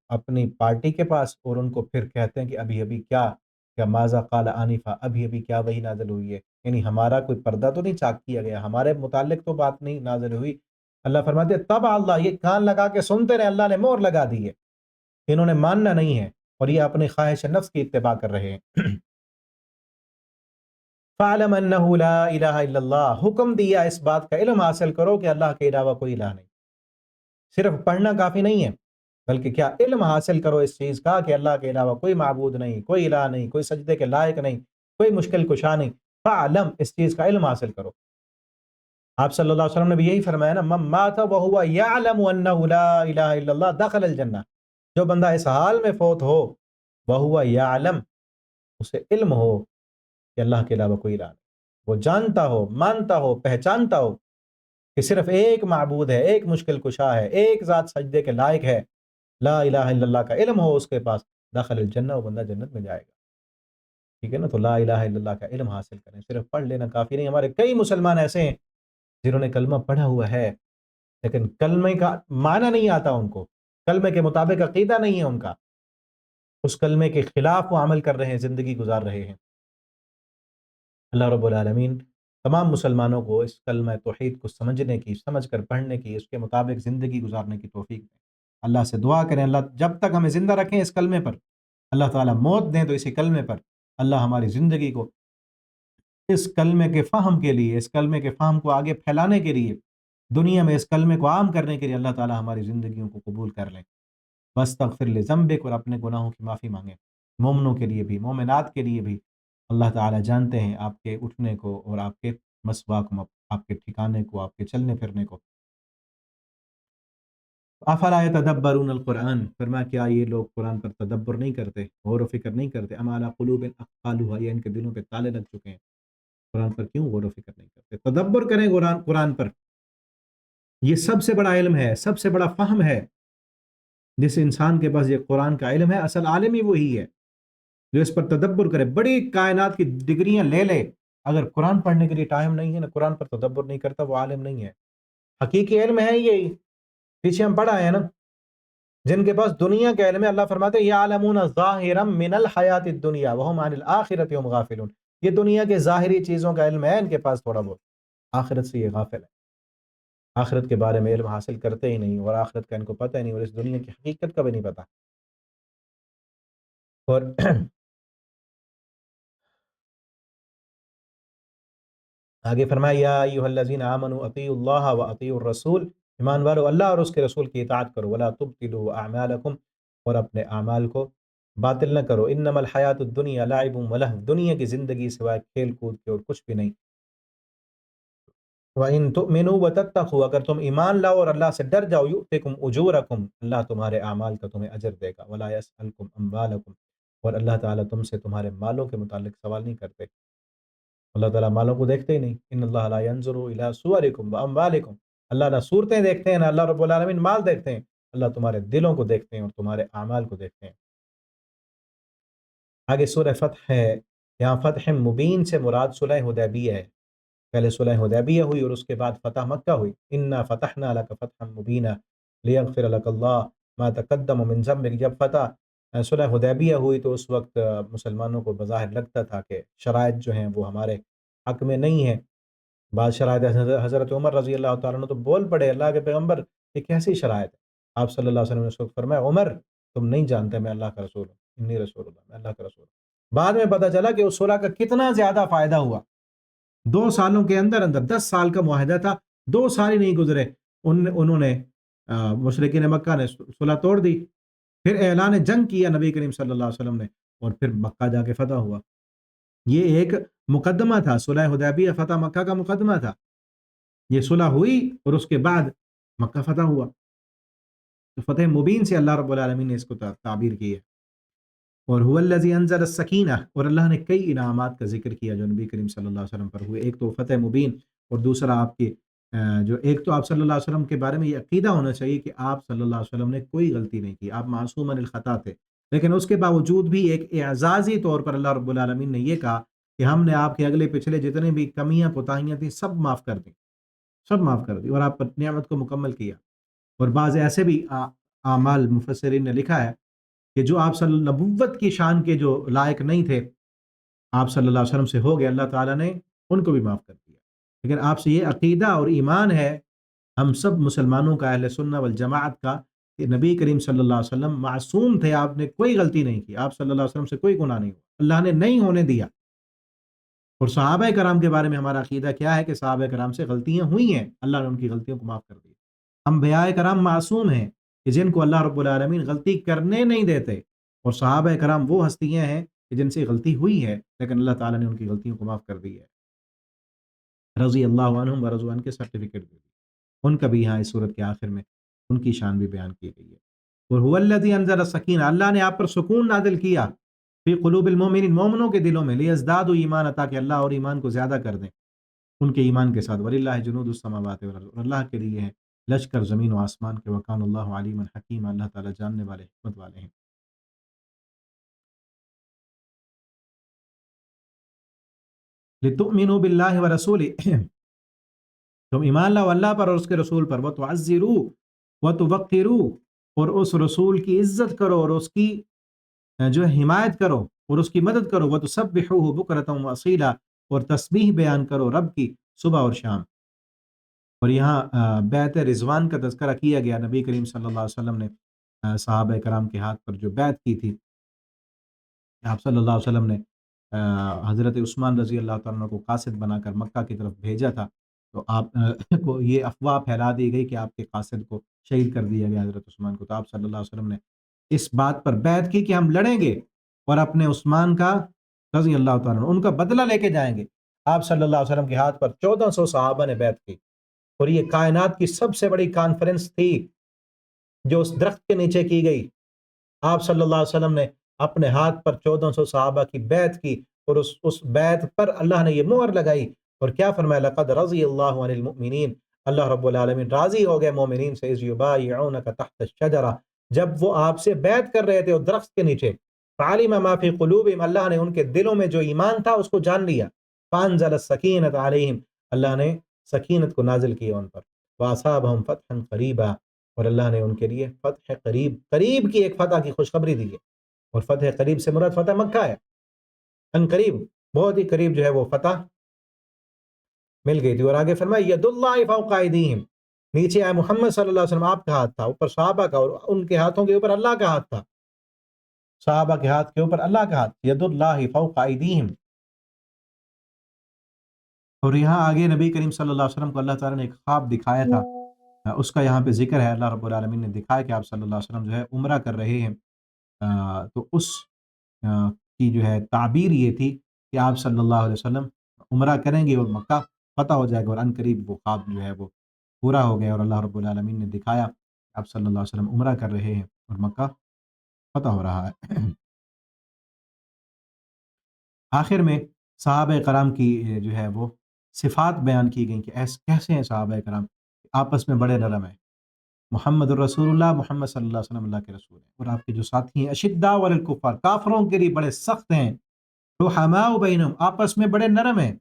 اپنی پارٹی کے پاس، اور ان کو پھر کہتے ہیں کہ ابھی ابھی کیا ماذا قال آنفا، ابھی ابھی کیا وحی نازل ہوئی ہے، یعنی ہمارا کوئی پردہ تو نہیں چاک کیا گیا، ہمارے متعلق تو بات نہیں نازل ہوئی۔ اللہ فرماتے ہیں تب اللہ، یہ کان لگا کے سنتے رہے، اللہ نے مہر لگا دی ہے، انہوں نے ماننا نہیں ہے اور یہ اپنی خواہش نفس کی اتباع کر رہے ہیں۔ فَعْلَمْ أَنَّهُ لَا إِلَهَ إِلَّا اللَّهُ، حکم دیا اس بات کا، علم حاصل کرو کہ اللہ کے علاوہ کوئی الہ نہیں، صرف پڑھنا کافی نہیں ہے، بلکہ کیا علم حاصل کرو اس چیز کا کہ اللہ کے علاوہ کوئی معبود نہیں، کوئی الہ نہیں، کوئی سجدے کے لائق نہیں، کوئی مشکل کشا نہیں، فعلم، اس چیز کا علم حاصل کرو۔ آپ صلی اللہ علیہ وسلم نے بھی یہی فرمایا نا، من مات وهو يعلم انه لا الہ الا اللہ دخل الجنہ، جو بندہ اس حال میں فوت ہو، وهو يعلم، اسے علم ہو کہ اللہ کے علاوہ کوئی الہ نہیں، وہ جانتا ہو، مانتا ہو، پہچانتا ہو کہ صرف ایک معبود ہے، ایک مشکل کشا ہے، ایک ذات سجدے کے لائق ہے، لا الہ الا اللہ کا علم ہو اس کے پاس، داخل الجنہ، وہ بندہ جنت میں جائے گا۔ ٹھیک ہے نا؟ تو لا الہ الا اللہ کا علم حاصل کریں، صرف پڑھ لینا کافی نہیں۔ ہمارے کئی مسلمان ایسے ہیں جنہوں نے کلمہ پڑھا ہوا ہے لیکن کلمے کا معنی نہیں آتا ان کو، کلمے کے مطابق عقیدہ نہیں ہے ان کا، اس کلمے کے خلاف وہ عمل کر رہے ہیں، زندگی گزار رہے ہیں۔ اللہ رب العالمین تمام مسلمانوں کو اس کلمہ توحید کو سمجھنے کی، سمجھ کر پڑھنے کی، اس کے مطابق زندگی گزارنے کی توفیق دیں۔ اللہ سے دعا کریں، اللہ جب تک ہمیں زندہ رکھیں اس کلمے پر، اللہ تعالیٰ موت دیں تو اسی کلمے پر، اللہ ہماری زندگی کو اس کلمے کے فہم کے لیے، اس کلمے کے فہم کو آگے پھیلانے کے لیے، دنیا میں اس کلمے کو عام کرنے کے لیے اللہ تعالیٰ ہماری زندگیوں کو قبول کر لیں۔ واستغفر لذنبک، اور اپنے گناہوں کی معافی مانگیں، مومنوں کے لیے بھی، مومنات کے لیے بھی۔ اللہ تعالیٰ جانتے ہیں آپ کے اٹھنے کو اور آپ کے مسواک کو، آپ کے ٹھکانے کو، آپ کے چلنے پھرنے کو۔ افلا یتدبرون القرآن، فرمایا کیا یہ لوگ قرآن پر تدبر نہیں کرتے، غور و فکر نہیں کرتے؟ ام علی قلوب اقفالها، یا ان کے دلوں پہ تالے لگ چکے ہیں، قرآن پر کیوں غور و فکر نہیں کرتے؟ تدبر کریں قرآن پر، یہ سب سے بڑا علم ہے، سب سے بڑا فہم ہے۔ جس انسان کے پاس یہ قرآن کا علم ہے، اصل عالم ہی وہی ہے جو اس پر تدبر کرے، بڑی کائنات کی ڈگریاں لے لے، اگر قرآن پڑھنے کے لیے ٹائم نہیں ہے نا، قرآن پر تدبر نہیں کرتا، وہ عالم نہیں ہے۔ حقیقی علم ہے یہی، پیچھے ہم پڑھا ہے نا، جن کے پاس دنیا کا علم ہے، اللہ فرماتے ہیں یعلمون ظاہرا من الحیات الدنیا وهم عن الآخرۃ هم غافلون، یہ دنیا کے ظاہری چیزوں کا علم ہے ان کے پاس تھوڑا بہت، آخرت سے یہ غافل ہے، آخرت کے بارے میں علم حاصل کرتے ہی نہیں، اور آخرت کا ان کو پتہ ہی نہیں، اور اس دنیا کی حقیقت کا بھی نہیں پتہ۔ اور آگے فرمایا یا ایھا الذین آمنوا اطیعوا اللہ واطیعوا الرسول، ایمان والو اللہ اور اس کے رسول کی اطاعت کرو، ولا تبطلوا اعمالکم، اور اپنے اعمال کو باطل نہ کرو، انما الحیات الدنیا لعب ولہو، دنیا کی زندگی سوائے کھیل کود کے اور کچھ بھی نہیں، وَإِن تُؤْمِنُوا وَتَتَّقُوا، اگر تم ایمان لاؤ اور اللہ سے ڈر جاؤ، یؤتکم اجورکم، اللہ تمہارے اعمال کا تمہیں اجر دے گا، ولا یسألکم اموالکم، اور اللہ تعالیٰ تم سے تمہارے مالوں کے متعلق سوال نہیں کرتے، اللہ تعالیٰ مالوں کو دیکھتے ہی نہیں، ان اللہ لا ينظر الى صورکم واموالکم، اللہ نہ صورتیں دیکھتے ہیں، نہ اللہ رب العالمین مال دیکھتے ہیں، اللہ تمہارے دلوں کو دیکھتے ہیں اور تمہارے اعمال کو دیکھتے ہیں۔ آگے سورہ فتح ہے، یہاں فتح مبین سے مراد صلح حدیبیہ ہے، پہلے صلح حدیبیہ ہوئی اور اس کے بعد فتح مکہ ہوئی، انا فتحنا لک فتحا مبینا لیغفر لک اللہ ما تقدم من ذنبک، جب فتح صلح حدیبیہ ہوئی تو اس وقت مسلمانوں کو بظاہر لگتا تھا کہ شرائط جو ہیں وہ ہمارے حق میں نہیں ہیں، بعض شرائط حضرت عمر رضی اللہ تعالیٰ عنہ تو بول پڑے، اللہ کے پیغمبر یہ کیسی شرائط ہے؟ آپ صلی اللہ علیہ وسلم نے اس وقت فرمایا عمر تم نہیں جانتے میں اللہ کا رسول ہوں، انی رسول اللہ، میں اللہ کا رسول ہوں۔ بعد میں پتہ چلا کہ اس صلح کا کتنا زیادہ فائدہ ہوا، 2 سالوں کے اندر اندر، 10 سال کا معاہدہ تھا، 2 سال ہی نہیں گزرے انہوں نے مشرکین مکہ نے صلح توڑ دی، پھر اعلان جنگ کیا نبی کریم صلی اللہ علیہ وسلم نے، اور پھر مکہ جا کے فتح ہوا۔ یہ ایک مقدمہ تھا، صلح حدیبیہ فتح مکہ کا مقدمہ تھا، یہ صلح ہوئی اور اس کے بعد مکہ فتح ہوا، تو فتح مبین سے اللہ رب العالمین نے اس کو تعبیر کی ہے۔ اور هو الذی انزل السکینہ، اور اللہ نے کئی انعامات کا ذکر کیا جو نبی کریم صلی اللہ علیہ وسلم پر ہوئے، ایک تو فتح مبین، اور دوسرا آپ کی جو ایک تو آپ صلی اللہ علیہ وسلم کے بارے میں یہ عقیدہ ہونا چاہیے کہ آپ صلی اللہ علیہ وسلم نے کوئی غلطی نہیں کی، آپ معصوم عن الخطا تھے، لیکن اس کے باوجود بھی ایک اعزازی طور پر اللہ رب العالمین نے یہ کہا کہ ہم نے آپ کے اگلے پچھلے جتنے بھی کمیاں کوتاہیاں تھیں سب معاف کر دیں، سب معاف کر دی، اور آپ پر نعمت کو مکمل کیا۔ اور بعض ایسے بھی اعمال مفسرین نے لکھا ہے کہ جو آپ صلی نبوت کی شان کے جو لائق نہیں تھے، آپ صلی اللہ علیہ وسلم سے ہو گئے، اللہ تعالیٰ نے ان کو بھی معاف کر دیا۔ لیکن آپ سے یہ عقیدہ اور ایمان ہے ہم سب مسلمانوں کا، اہل سنہ والجماعت کا، کہ نبی کریم صلی اللہ علیہ وسلم معصوم تھے، آپ نے کوئی غلطی نہیں کی، آپ صلی اللہ علیہ وسلم سے کوئی گناہ نہیں ہوا، اللہ نے نہیں ہونے دیا۔ اور صحابہ کرام کے بارے میں ہمارا عقیدہ کیا ہے کہ صحابہ کرام سے غلطیاں ہوئی ہیں، اللہ نے ان کی غلطیوں کو معاف کر دیا۔ انبیاء کرام معصوم ہیں، کہ جن کو اللہ رب العالمین غلطی کرنے نہیں دیتے، اور صحابہ کرام وہ ہستیاں ہیں کہ جن سے غلطی ہوئی ہے لیکن اللہ تعالیٰ نے ان کی غلطیوں کو معاف کر دی ہے، رضی اللہ عنہم و رضوا عنہ کے سرٹیفکیٹ دے دی، ان کا بھی یہاں اس صورت کے آخر میں ان کی شان بھی بیان کی گئی ہے۔ اور هو الذی انزل السکینہ، اللہ نے آپ پر سکون نازل کیا، فی قلوب المؤمنین، مومنوں کے دلوں میں، لیزدادوا ایمانا، تاکہ اللہ اور ایمان کو زیادہ کر دیں ان کے ایمان کے ساتھ، وللہ جنود السماوات والارض، اور اللہ کے لیے ہے لشکر زمین و آسمان کے، وکان اللہ علیما حکیما، اللہ تعالیٰ جاننے والے حکمت والے ہیں۔ لتؤمنوا باللہ ورسولہ، تم ایمان لاؤ اللہ پر اور اس کے رسول پر، وتعزروه وتوقروه، اور اس رسول کی عزت کرو اور اس کی جو ہے حمایت کرو اور اس کی مدد کرو، وتسبحوه بکرۃ واصیلا، اور تسبیح بیان کرو رب کی صبح اور شام۔ اور یہاں بیعت رضوان کا تذکرہ کیا گیا، نبی کریم صلی اللہ علیہ وسلم نے صحابہ کرام کے ہاتھ پر جو بیعت کی تھی، آپ صلی اللہ علیہ وسلم نے حضرت عثمان رضی اللہ تعالیٰ عنہ کو قاصد بنا کر مکہ کی طرف بھیجا تھا، تو آپ کو یہ افواہ پھیلا دی گئی کہ آپ کے قاصد کو شہید کر دیا گیا حضرت عثمان کو، تو آپ صلی اللہ علیہ وسلم نے اس بات پر بیعت کی کہ ہم لڑیں گے اور اپنے عثمان کا رضی اللہ تعالیٰ عنہ ان کا بدلہ لے کے جائیں گے۔ آپ صلی اللہ علیہ وسلم کے ہاتھ پر 1400 صحابہ نے بیعت کی، اور یہ کائنات کی سب سے بڑی کانفرنس تھی جو اس درخت کے نیچے کی گئی۔ آپ صلی اللہ علیہ وسلم نے اپنے ہاتھ پر 1400 صحابہ کی بیعت کی، اور اس بیعت پر اللہ نے یہ مہر لگائی، اور کیا فرمایا، لقد رضی اللہ عن المؤمنین، اللہ رب العالمین راضی ہو گئے مومنین سے، اذ یبایعونک تحت الشجرہ، جب وہ آپ سے بیعت کر رہے تھے اور درخت کے نیچے، فعلم ما فی قلوبہم، اللہ نے ان کے دلوں میں جو ایمان تھا اس کو جان لیا، فانزل السکینۃ علیہم، اللہ نے سکینت کو نازل کیا ان پر، واصابہم فتحا قریبا، اور اللہ نے ان کے لیے فتح قریب، قریب کی ایک فتح کی خوشخبری دی ہے، اور فتح قریب سے مراد فتح مکہ ہے، ان قریب بہت ہی قریب جو ہے وہ فتح مل گئی تھی۔ اور آگے فرمایا ید اللہ فوق ایدیہم، نیچے آئے محمد صلی اللہ علیہ وسلم آپ کا ہاتھ تھا، اوپر صحابہ کا، اور ان کے ہاتھوں کے اوپر اللہ کا ہاتھ تھا، صحابہ کے ہاتھ کے اوپر اللہ کا ہاتھ، ید اللہ فوق ایدیہم۔ اور یہاں آگے نبی کریم صلی اللہ علیہ وسلم کو اللہ تعالیٰ نے ایک خواب دکھایا تھا، اس کا یہاں پہ ذکر ہے، اللہ رب العالمین نے دکھایا کہ آپ صلی اللہ علیہ وسلم جو ہے عمرہ کر رہے ہیں، تو اس کی جو ہے تعبیر یہ تھی کہ آپ صلی اللہ علیہ وسلم عمرہ کریں گے اور مکہ فتح ہو جائے گا، اور عنقریب وہ خواب جو ہے وہ پورا ہو گیا، اور اللہ رب العالمین نے دکھایا کہ آپ صلی اللہ علیہ وسلم عمرہ کر رہے ہیں اور مکہ فتح ہو رہا ہے۔ آخر میں صحابہ کرام کی جو ہے وہ صفات بیان کی گئیں کہ کیسے ہیں صحابہ کرام، آپس میں بڑے نرم ہیں، محمد الرسول اللہ، محمد صلی اللہ علیہ وسلم اللہ کے رسول ہیں، اور آپ کے جو ساتھی ہیں اشداء علی الکفار، کافروں کے لیے بڑے سخت ہیں، رحماء بینہم، آپس میں بڑے نرم ہیں،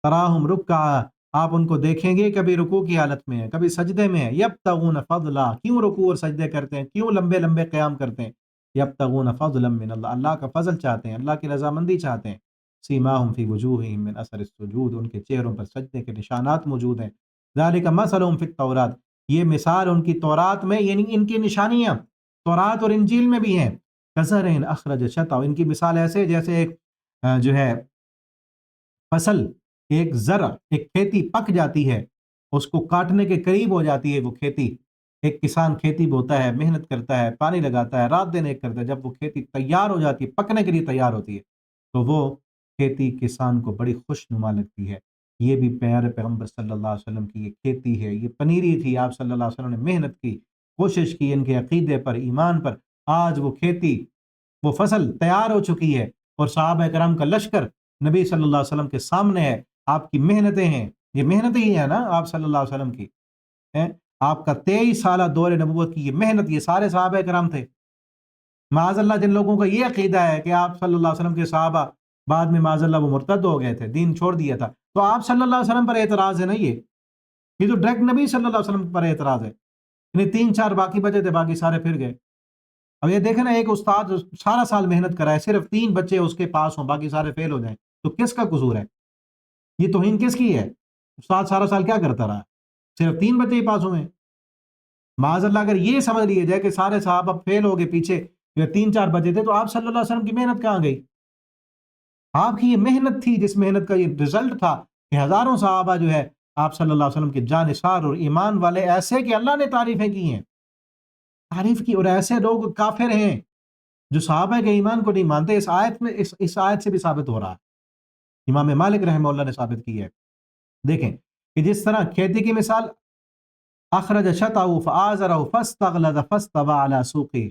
تراہم رکعا، آپ ان کو دیکھیں گے کبھی رکوع کی حالت میں ہیں کبھی سجدے میں ہیں، یبتغون فضلا، کیوں رکوع اور سجدے کرتے ہیں، کیوں لمبے لمبے قیام کرتے ہیں، یبتغون فضلا من اللہ، اللہ کا فضل چاہتے ہیں، اللہ کی رضامندی چاہتے ہیں، سیماہم فی وجوہہم من اثر السجود، ان کے چہروں پر سجدے کے نشانات موجود ہیں، ذالک مثلہم فی التورات، یہ مثال ان کی تورات میں، یعنی ان کی نشانیاں تورات اور انجیل میں بھی ہیں، کزرعٍ اخرج شطأہ، ان کی مثال ایسے جیسے ایک جو ہے فصل، ایک زرع، ایک کھیتی پک جاتی ہے، اس کو کاٹنے کے قریب ہو جاتی ہے وہ کھیتی، ایک کسان کھیتی بوتا ہے، محنت کرتا ہے، پانی لگاتا ہے، رات دن ایک کرتا ہے، جب وہ کھیتی تیار ہو جاتی ہے، پکنے کے لیے تیار ہوتی ہے، تو وہ کھیتی کسان کو بڑی خوش نما لگتی ہے۔ یہ بھی پیارے پیغمبر صلی اللہ علیہ وسلم کی یہ کھیتی ہے، یہ پنیری تھی، آپ صلی اللہ علیہ وسلم نے محنت کی، کوشش کی ان کے عقیدے پر، ایمان پر، آج وہ کھیتی، وہ فصل تیار ہو چکی ہے، اور صحابہ کرام کا لشکر نبی صلی اللہ علیہ وسلم کے سامنے ہے، آپ کی محنتیں ہیں، یہ محنتیں ہی ہیں نا آپ صلی اللہ علیہ وسلم کی ہیں، آپ کا 23 سالہ دور نبوت کی یہ محنت، یہ سارے صحابہ کرام تھے۔ معاذ اللہ جن لوگوں کا یہ عقیدہ ہے کہ آپ صلی اللہ علیہ وسلم کے صحابہ بعد میں معاذ اللہ وہ مرتد ہو گئے تھے، دین چھوڑ دیا تھا، تو آپ صلی اللہ علیہ وسلم پر اعتراض ہے نا، یہ تو ڈائریکٹ نبی صلی اللہ علیہ وسلم پر اعتراض ہے، یعنی 3 4 باقی بچے تھے، باقی سارے پھر گئے۔ اب یہ دیکھیں نا، ایک استاد سارا سال محنت کرائے، صرف 3 بچے اس کے پاس ہوں، باقی سارے فیل ہو جائیں، تو کس کا قصور ہے؟ یہ توہین کس کی ہے؟ استاد سارا سال کیا کرتا رہا، صرف 3 بچے ہی پاس ہوئے ہیں۔ معاذ اللہ اگر یہ سمجھ لیے جائے کہ سارے صحابہ فیل ہو گئے، پیچھے 3 4 بچے تھے، تو آپ صلی اللہ علیہ وسلم کی محنت کہاں گئی؟ آپ کی یہ محنت تھی، جس محنت کا یہ رزلٹ تھا کہ ہزاروں صحابہ جو ہے آپ صلی اللہ علیہ وسلم کے جانثار اور ایمان والے ایسے کہ اللہ نے تعریفیں کی ہیں۔ تعریف کی، اور ایسے لوگ کافر ہیں جو صحابہ کے ایمان کو نہیں مانتے۔ اس آیت میں اس آیت سے بھی ثابت ہو رہا ہے، امام مالک رحمہ اللہ نے ثابت کی ہے۔ دیکھیں کہ جس طرح کھیتی کی مثال، اخرج شطأه فآزره فاستغلظ فاستوى على سوقه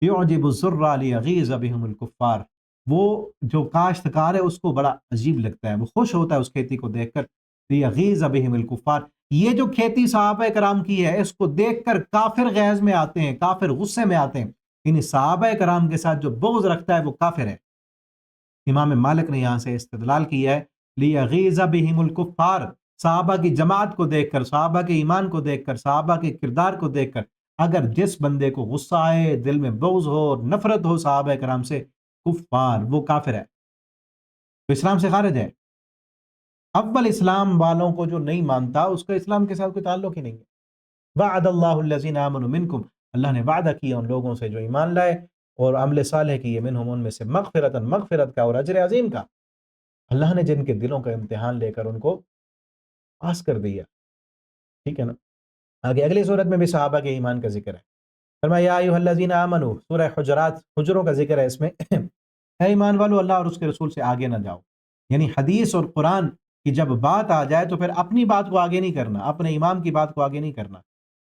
يعجب الزراع ليغيظ بهم الكفار، وہ جو کاشتکار ہے اس کو بڑا عجیب لگتا ہے، وہ خوش ہوتا ہے اس کھیتی کو دیکھ کر، ليغيظ بهم الكفار، یہ جو کھیتی صحابہ کرام کی ہے اس کو دیکھ کر کافر غیظ میں آتے ہیں، کافر غصے میں آتے ہیں، یعنی صحابہ کرام کے ساتھ جو بغض رکھتا ہے وہ کافر ہے۔ امام مالک نے یہاں سے استدلال کیا ہے لیغیظ بہم الکفار، صحابہ کی جماعت کو دیکھ کر، صحابہ کے ایمان کو دیکھ کر، صحابہ کے کردار کو دیکھ کر، اگر جس بندے کو غصہ آئے، دل میں بغض ہو، نفرت ہو صحابہ کرام سے، کفار، وہ کافر ہے، وہ اسلام سے خارج ہے۔ اول اسلام والوں کو جو نہیں مانتا اس کا اسلام کے ساتھ کوئی تعلق ہی نہیں ہے۔ وعد اللہ الذین آمنوا منکم، اللہ نے وعدہ کیا ان لوگوں سے جو ایمان لائے اور عمل صالح کیے، منہم ان میں سے، مغفرتاً، مغفرت کا اور اجر عظیم کا، اللہ نے جن کے دلوں کا امتحان لے کر ان کو پاس کر دیا، ٹھیک ہے نا۔ آگے اگلی صورت میں بھی صحابہ کے ایمان کا ذکر ہے، فرمایا یا ایھا الذین آمنوا، سورہ حجرات، حجروں کا ذکر ہے اس میں، اے ایمان والو اللہ اور اس کے رسول سے آگے نہ جاؤ، یعنی حدیث اور قرآن کی جب بات آ جائے تو پھر اپنی بات کو آگے نہیں کرنا، اپنے امام کی بات کو آگے نہیں کرنا،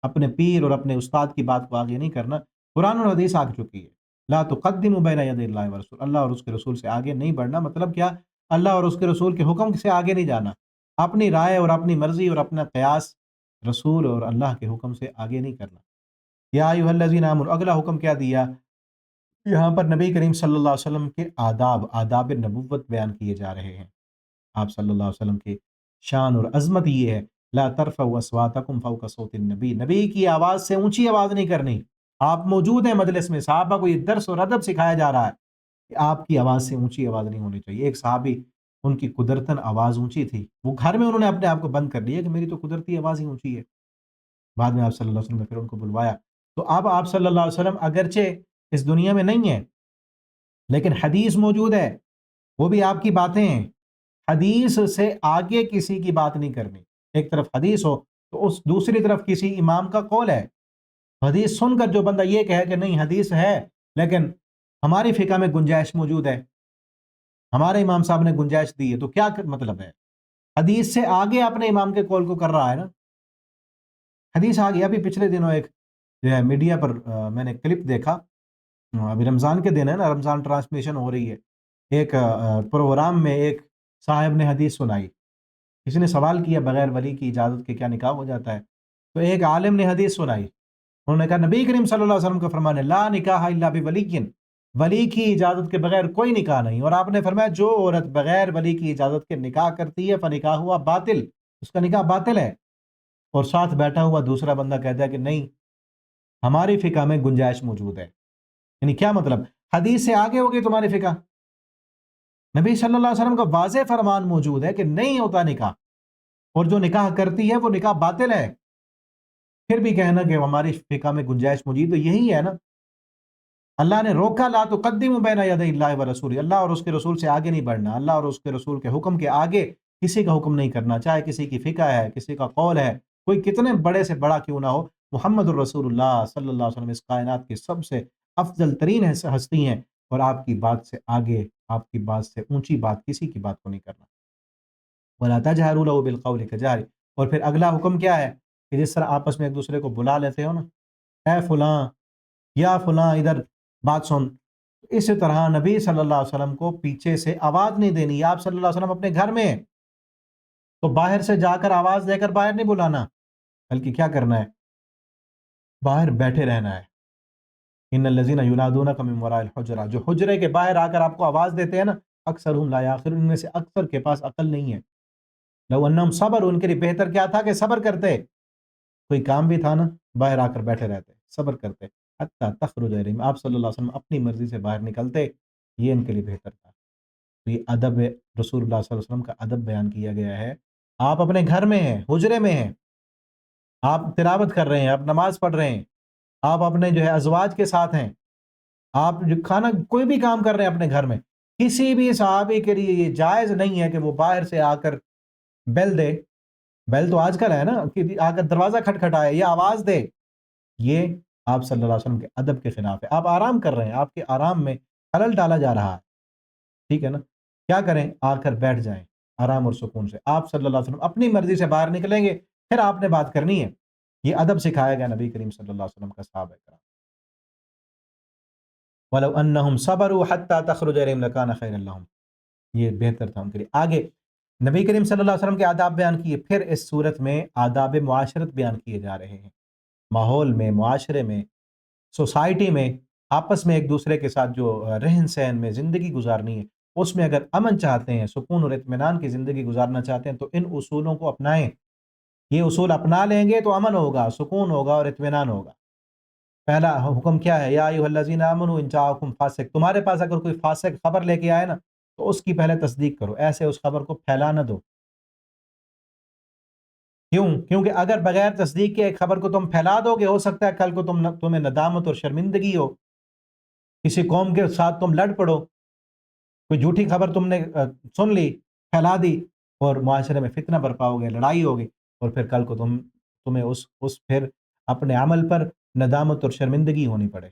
اپنے پیر اور اپنے استاد کی بات کو آگے نہیں کرنا، قرآن اور حدیث آ چکی ہے۔ لا تقدموا بین یدی اللہ ورسول، اللہ اور اس کے رسول سے آگے نہیں بڑھنا، مطلب کیا؟ اللہ اور اس کے رسول کے حکم سے آگے نہیں جانا، اپنی رائے اور اپنی مرضی اور اپنا قیاس رسول اور اللہ کے حکم سے آگے نہیں کرنا۔ یا ایھا الذین آمنوا، اگلا حکم کیا دیا؟ یہاں پر نبی کریم صلی اللہ علیہ وسلم کے آداب نبوت بیان کیے جا رہے ہیں۔ آپ صلی اللہ علیہ وسلم کی شان اور عظمت یہ ہے، لا ترفعوا اصواتکم فوق صوت النبی، نبی کی آواز سے اونچی آواز نہیں کرنی۔ آپ موجود ہیں مجلس میں، صحابہ کو یہ درس اور ادب سکھایا جا رہا ہے کہ آپ کی آواز سے اونچی آواز نہیں ہونی چاہیے۔ ایک صحابی، ان کی قدرتاً آواز اونچی تھی، وہ گھر میں انہوں نے اپنے آپ کو بند کر لیا کہ میری تو قدرتی آواز ہی اونچی ہے۔ بعد میں آپ صلی اللہ علیہ وسلم نے پھر ان کو بلوایا، تو اب آپ صلی اللہ علیہ وسلم اگرچہ اس دنیا میں نہیں ہیں لیکن حدیث موجود ہے، وہ بھی آپ کی باتیں ہیں، حدیث سے آگے کسی کی بات نہیں کرنی۔ ایک طرف حدیث ہو تو اس دوسری طرف کسی امام کا قول ہے، حدیث سن کر جو بندہ یہ کہے کہ نہیں حدیث ہے لیکن ہماری فقہ میں گنجائش موجود ہے، ہمارے امام صاحب نے گنجائش دی ہے، تو کیا مطلب ہے؟ حدیث سے آگے اپنے امام کے قول کو کر رہا ہے نا۔ حدیث آگے، ابھی پچھلے دنوں ایک جو ہے میڈیا پر میں نے کلپ دیکھا، ابھی رمضان کے دن ہے نا، رمضان ٹرانسمیشن ہو رہی ہے، ایک پروگرام میں ایک صاحب نے حدیث سنائی، کسی نے سوال کیا بغیر ولی کی اجازت کے کیا نکاح ہو جاتا ہے؟ تو ایک عالم نے حدیث سنائی، انہوں نے کہا نبی کریم صلی اللہ علیہ وسلم کا فرمان ہے لا نکاح الا بولی، ولی کی اجازت کے بغیر کوئی نکاح نہیں، اور آپ نے فرمایا جو عورت بغیر ولی کی اجازت کے نکاح کرتی ہے فنکاح ہوا باطل، اس کا نکاح باطل ہے۔ اور ساتھ بیٹھا ہوا دوسرا بندہ کہتا ہے کہ نہیں ہماری فقہ میں گنجائش موجود ہے، یعنی کیا مطلب؟ حدیث سے آگے ہوگی تمہاری فقہ، نبی صلی اللہ علیہ وسلم کا واضح فرمان موجود ہے کہ نہیں ہوتا نکاح، اور جو نکاح کرتی ہے وہ نکاح باطل ہے، پھر بھی کہنا کہ ہماری فقہ میں گنجائش موجود، تو یہی ہے نا، اللہ نے روکا لا تقدموا بین یدی اللہ ورسولہ، اللہ اور اس کے رسول سے آگے نہیں بڑھنا، اللہ اور اس کے رسول کے حکم کے آگے کسی کا حکم نہیں کرنا، چاہے کسی کی فقہ ہے، کسی کا قول ہے، کوئی کتنے بڑے سے بڑا کیوں نہ ہو۔ محمد الرسول اللہ صلی اللہ علیہ وسلم اس کائنات کی سب سے افضل ترین ہستی ہیں، اور آپ کی بات سے آگے، آپ کی بات سے اونچی بات کسی کی بات کو نہیں کرنا۔ وَلَا تَجْهَرُوا لَهُ بِالْقَوْلِ كَجَهْرِ، اور پھر اگلا حکم کیا ہے کہ جس طرح آپس میں ایک دوسرے کو بلا لیتے ہو نا، اے فلاں یا فلاں ادھر بات سن، اسی طرح نبی صلی اللہ علیہ وسلم کو پیچھے سے آواز نہیں دینی۔ آپ صلی اللہ علیہ وسلم اپنے گھر میں ہیں تو باہر سے جا کر آواز دے کر باہر نہیں بلانا، بلکہ کیا کرنا ہے؟ باہر بیٹھے رہنا ہے۔ ان الذین ینادونک من وراء الحجرہ، جو حجرے کے باہر آ کر آپ کو آواز دیتے ہیں نا، اکثرهم لا یعقلون، ان میں سے اکثر کے پاس عقل نہیں ہے۔ لو انہم صبر، ان کے لیے بہتر کیا تھا کہ صبر کرتے، کوئی کام بھی تھا نا باہر آ کر بیٹھے رہتے، صبر کرتے، حتی تخرج الیہم، آپ صلی اللہ علیہ وسلم اپنی مرضی سے باہر نکلتے، یہ ان کے لیے بہتر تھا۔ تو یہ ادب ہے، رسول اللہ صلی اللہ علیہ وسلم کا ادب بیان کیا گیا ہے۔ آپ اپنے گھر میں ہیں، حجرے میں ہیں، آپ تلاوت کر رہے ہیں، آپ نماز پڑھ رہے ہیں، آپ اپنے جو ہے ازواج کے ساتھ ہیں، آپ جو کھانا کوئی بھی کام کر رہے ہیں اپنے گھر میں، کسی بھی صحابی کے لیے یہ جائز نہیں ہے کہ وہ باہر سے آ کر بیل دے، بیل تو آج کل ہے نا کہ آ کر دروازہ کھٹکھٹائے یا آواز دے، یہ آپ صلی اللہ علیہ وسلم کے ادب کے خلاف ہے. آپ آرام کر رہے ہیں، آپ کے آرام میں خلل ڈالا جا رہا ہے. ٹھیک ہے نا؟ کیا کریں؟ آ کر بیٹھ جائیں آرام اور سکون سے. آپ صلی اللہ علیہ وسلم اپنی مرضی سے باہر نکلیں گے، پھر آپ نے بات کرنی ہے. یہ ادب سکھایا گیا نبی کریم صلی اللہ علیہ وسلم کا صحابہ کرام. وَلَوْ أَنَّهُمْ صَبَرُوا حَتَّى تَخْرُجَ إِلَيْهِمْ لَكَانَ خَيْرًا لَهُمْ. یہ بہتر تھا ان کے لیے. آگے نبی کریم صلی اللہ علیہ وسلم کے آداب بیان کیے، پھر اس صورت میں آداب معاشرت بیان کیے جا رہے ہیں. ماحول میں، معاشرے میں، سوسائٹی میں آپس میں ایک دوسرے کے ساتھ جو رہن سہن میں زندگی گزارنی ہے، اس میں اگر امن چاہتے ہیں، سکون اور اطمینان کی زندگی گزارنا چاہتے ہیں تو ان اصولوں کو اپنائیں. یہ اصول اپنا لیں گے تو امن ہوگا، سکون ہوگا اور اطمینان ہوگا. پہلا حکم کیا ہے؟ یا ایھا الذین آمنوا ان جاءکم فاسق. تمہارے پاس اگر کوئی فاسق خبر لے کے آئے نا تو اس کی پہلے تصدیق کرو، ایسے اس خبر کو پھیلا نہ دو. کیوں؟ کیونکہ اگر بغیر تصدیق کے ایک خبر کو تم پھیلا دو گے، ہو سکتا ہے کل کو تمہیں ندامت اور شرمندگی ہو، کسی قوم کے ساتھ تم لڑ پڑو، کوئی جھوٹی خبر تم نے سن لی، پھیلا دی، اور معاشرے میں فتنہ برپا ہو گیا، لڑائی ہوگی، اور پھر کل کو تمہیں اس پھر اپنے عمل پر ندامت اور شرمندگی ہونی پڑے.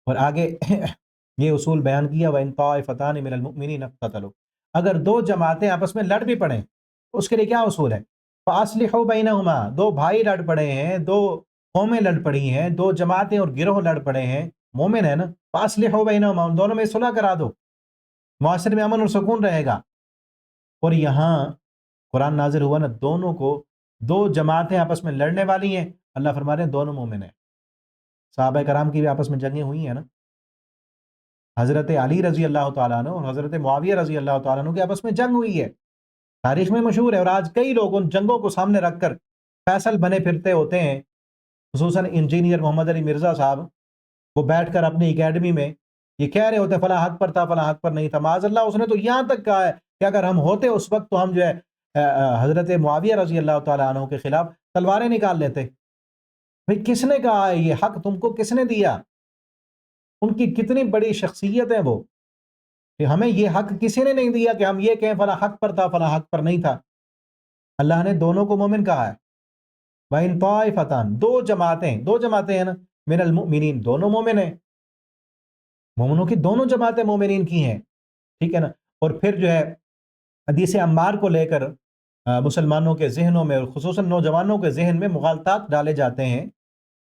اور آگے یہ اصول بیان کیا وَإِن طَائِفَتَانِ مِنَ الْمُؤْمِنِينَ اقْتَتَلُوا. اگر دو جماعتیں آپس میں لڑ بھی پڑیں تو اس کے لیے کیا اصول ہے؟ فَأَصْلِحُوا بَيْنَهُمَا. دو بھائی لڑ پڑے ہیں، دو قومیں لڑ پڑی ہیں، دو جماعتیں اور گروہ لڑ پڑے ہیں، مومن ہے نا، فَأَصْلِحُوا بَيْنَهُمَا. ان دونوں میں صلح کرا دو، معاشرے میں امن اور سکون رہے گا. اور یہاں قرآن نازل ہوا نا، دونوں کو، دو جماعتیں آپس میں لڑنے والی ہیں، اللہ فرما رہے ہیں دونوں مومن ہیں. صحابہ کرام کی بھی آپس میں جنگیں ہوئی ہیں نا، حضرت علی رضی اللہ تعالیٰ عنہ اور حضرت معاویہ رضی اللہ تعالیٰ عنہ کی آپس میں جنگ ہوئی ہے، تاریخ میں مشہور ہے. اور آج کئی لوگ ان جنگوں کو سامنے رکھ کر فیصل بنے پھرتے ہوتے ہیں، خصوصاً انجینئر محمد علی مرزا صاحب. وہ بیٹھ کر اپنی اکیڈمی میں یہ کہہ رہے ہوتے فلاں حق پر تھا، فلاں حق پر نہیں تھا. معاذ اللہ، اس نے تو یہاں تک کہا ہے کہ اگر ہم ہوتے اس وقت تو ہم جو ہے حضرت معاویہ رضی اللہ تعالیٰ عنہ کے خلاف تلواریں نکال لیتے. بھئی کس نے کہا ہے یہ حق تم کو کس نے دیا؟ ان کی کتنی بڑی شخصیت ہے وہ، کہ ہمیں یہ حق کسی نے نہیں دیا کہ ہم یہ کہیں فلاں حق پر تھا فلاں حق پر نہیں تھا. اللہ نے دونوں کو مومن کہا ہے. وَإِن طَائِفَتَانِ. دو جماعتیں ہیں نا، من المؤمنین، دونوں مومن ہیں، مومنوں کی دونوں جماعتیں مومنین کی ہیں. ٹھیک ہے نا. اور پھر جو ہے حدیث عمار کو لے کر مسلمانوں کے ذہنوں میں اور خصوصاً نوجوانوں کے ذہن میں مغالطات ڈالے جاتے ہیں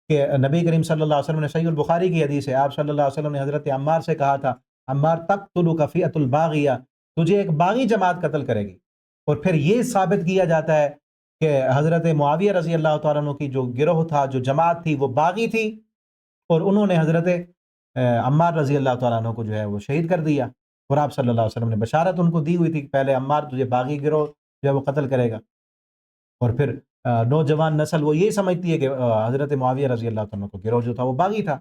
کہ نبی کریم صلی اللہ علیہ وسلم نے، صحیح البخاری کی حدیث ہے، آپ صلی اللہ علیہ وسلم نے حضرت عمار سے کہا تھا عمار تقتلک فئۃ الباغیہ، تجھے ایک باغی جماعت قتل کرے گی. اور پھر یہ ثابت کیا جاتا ہے کہ حضرت معاویہ رضی اللہ تعالیٰ عنہ کی جو گروہ تھا، جو جماعت تھی، وہ باغی تھی، اور انہوں نے حضرت عمار رضی اللہ تعالیٰ عنہ کو جو ہے وہ شہید کر دیا. اور آپ صلی اللہ علیہ وسلم نے بشارت ان کو دی ہوئی تھی کہ پہلے عمار تجھے باغی گروہ جو ہے وہ قتل کرے گا. اور پھر نوجوان نسل وہ یہی سمجھتی ہے کہ حضرت معاویہ رضی اللہ تعالیٰ عنہ کو گروہ جو تھا وہ باغی تھا.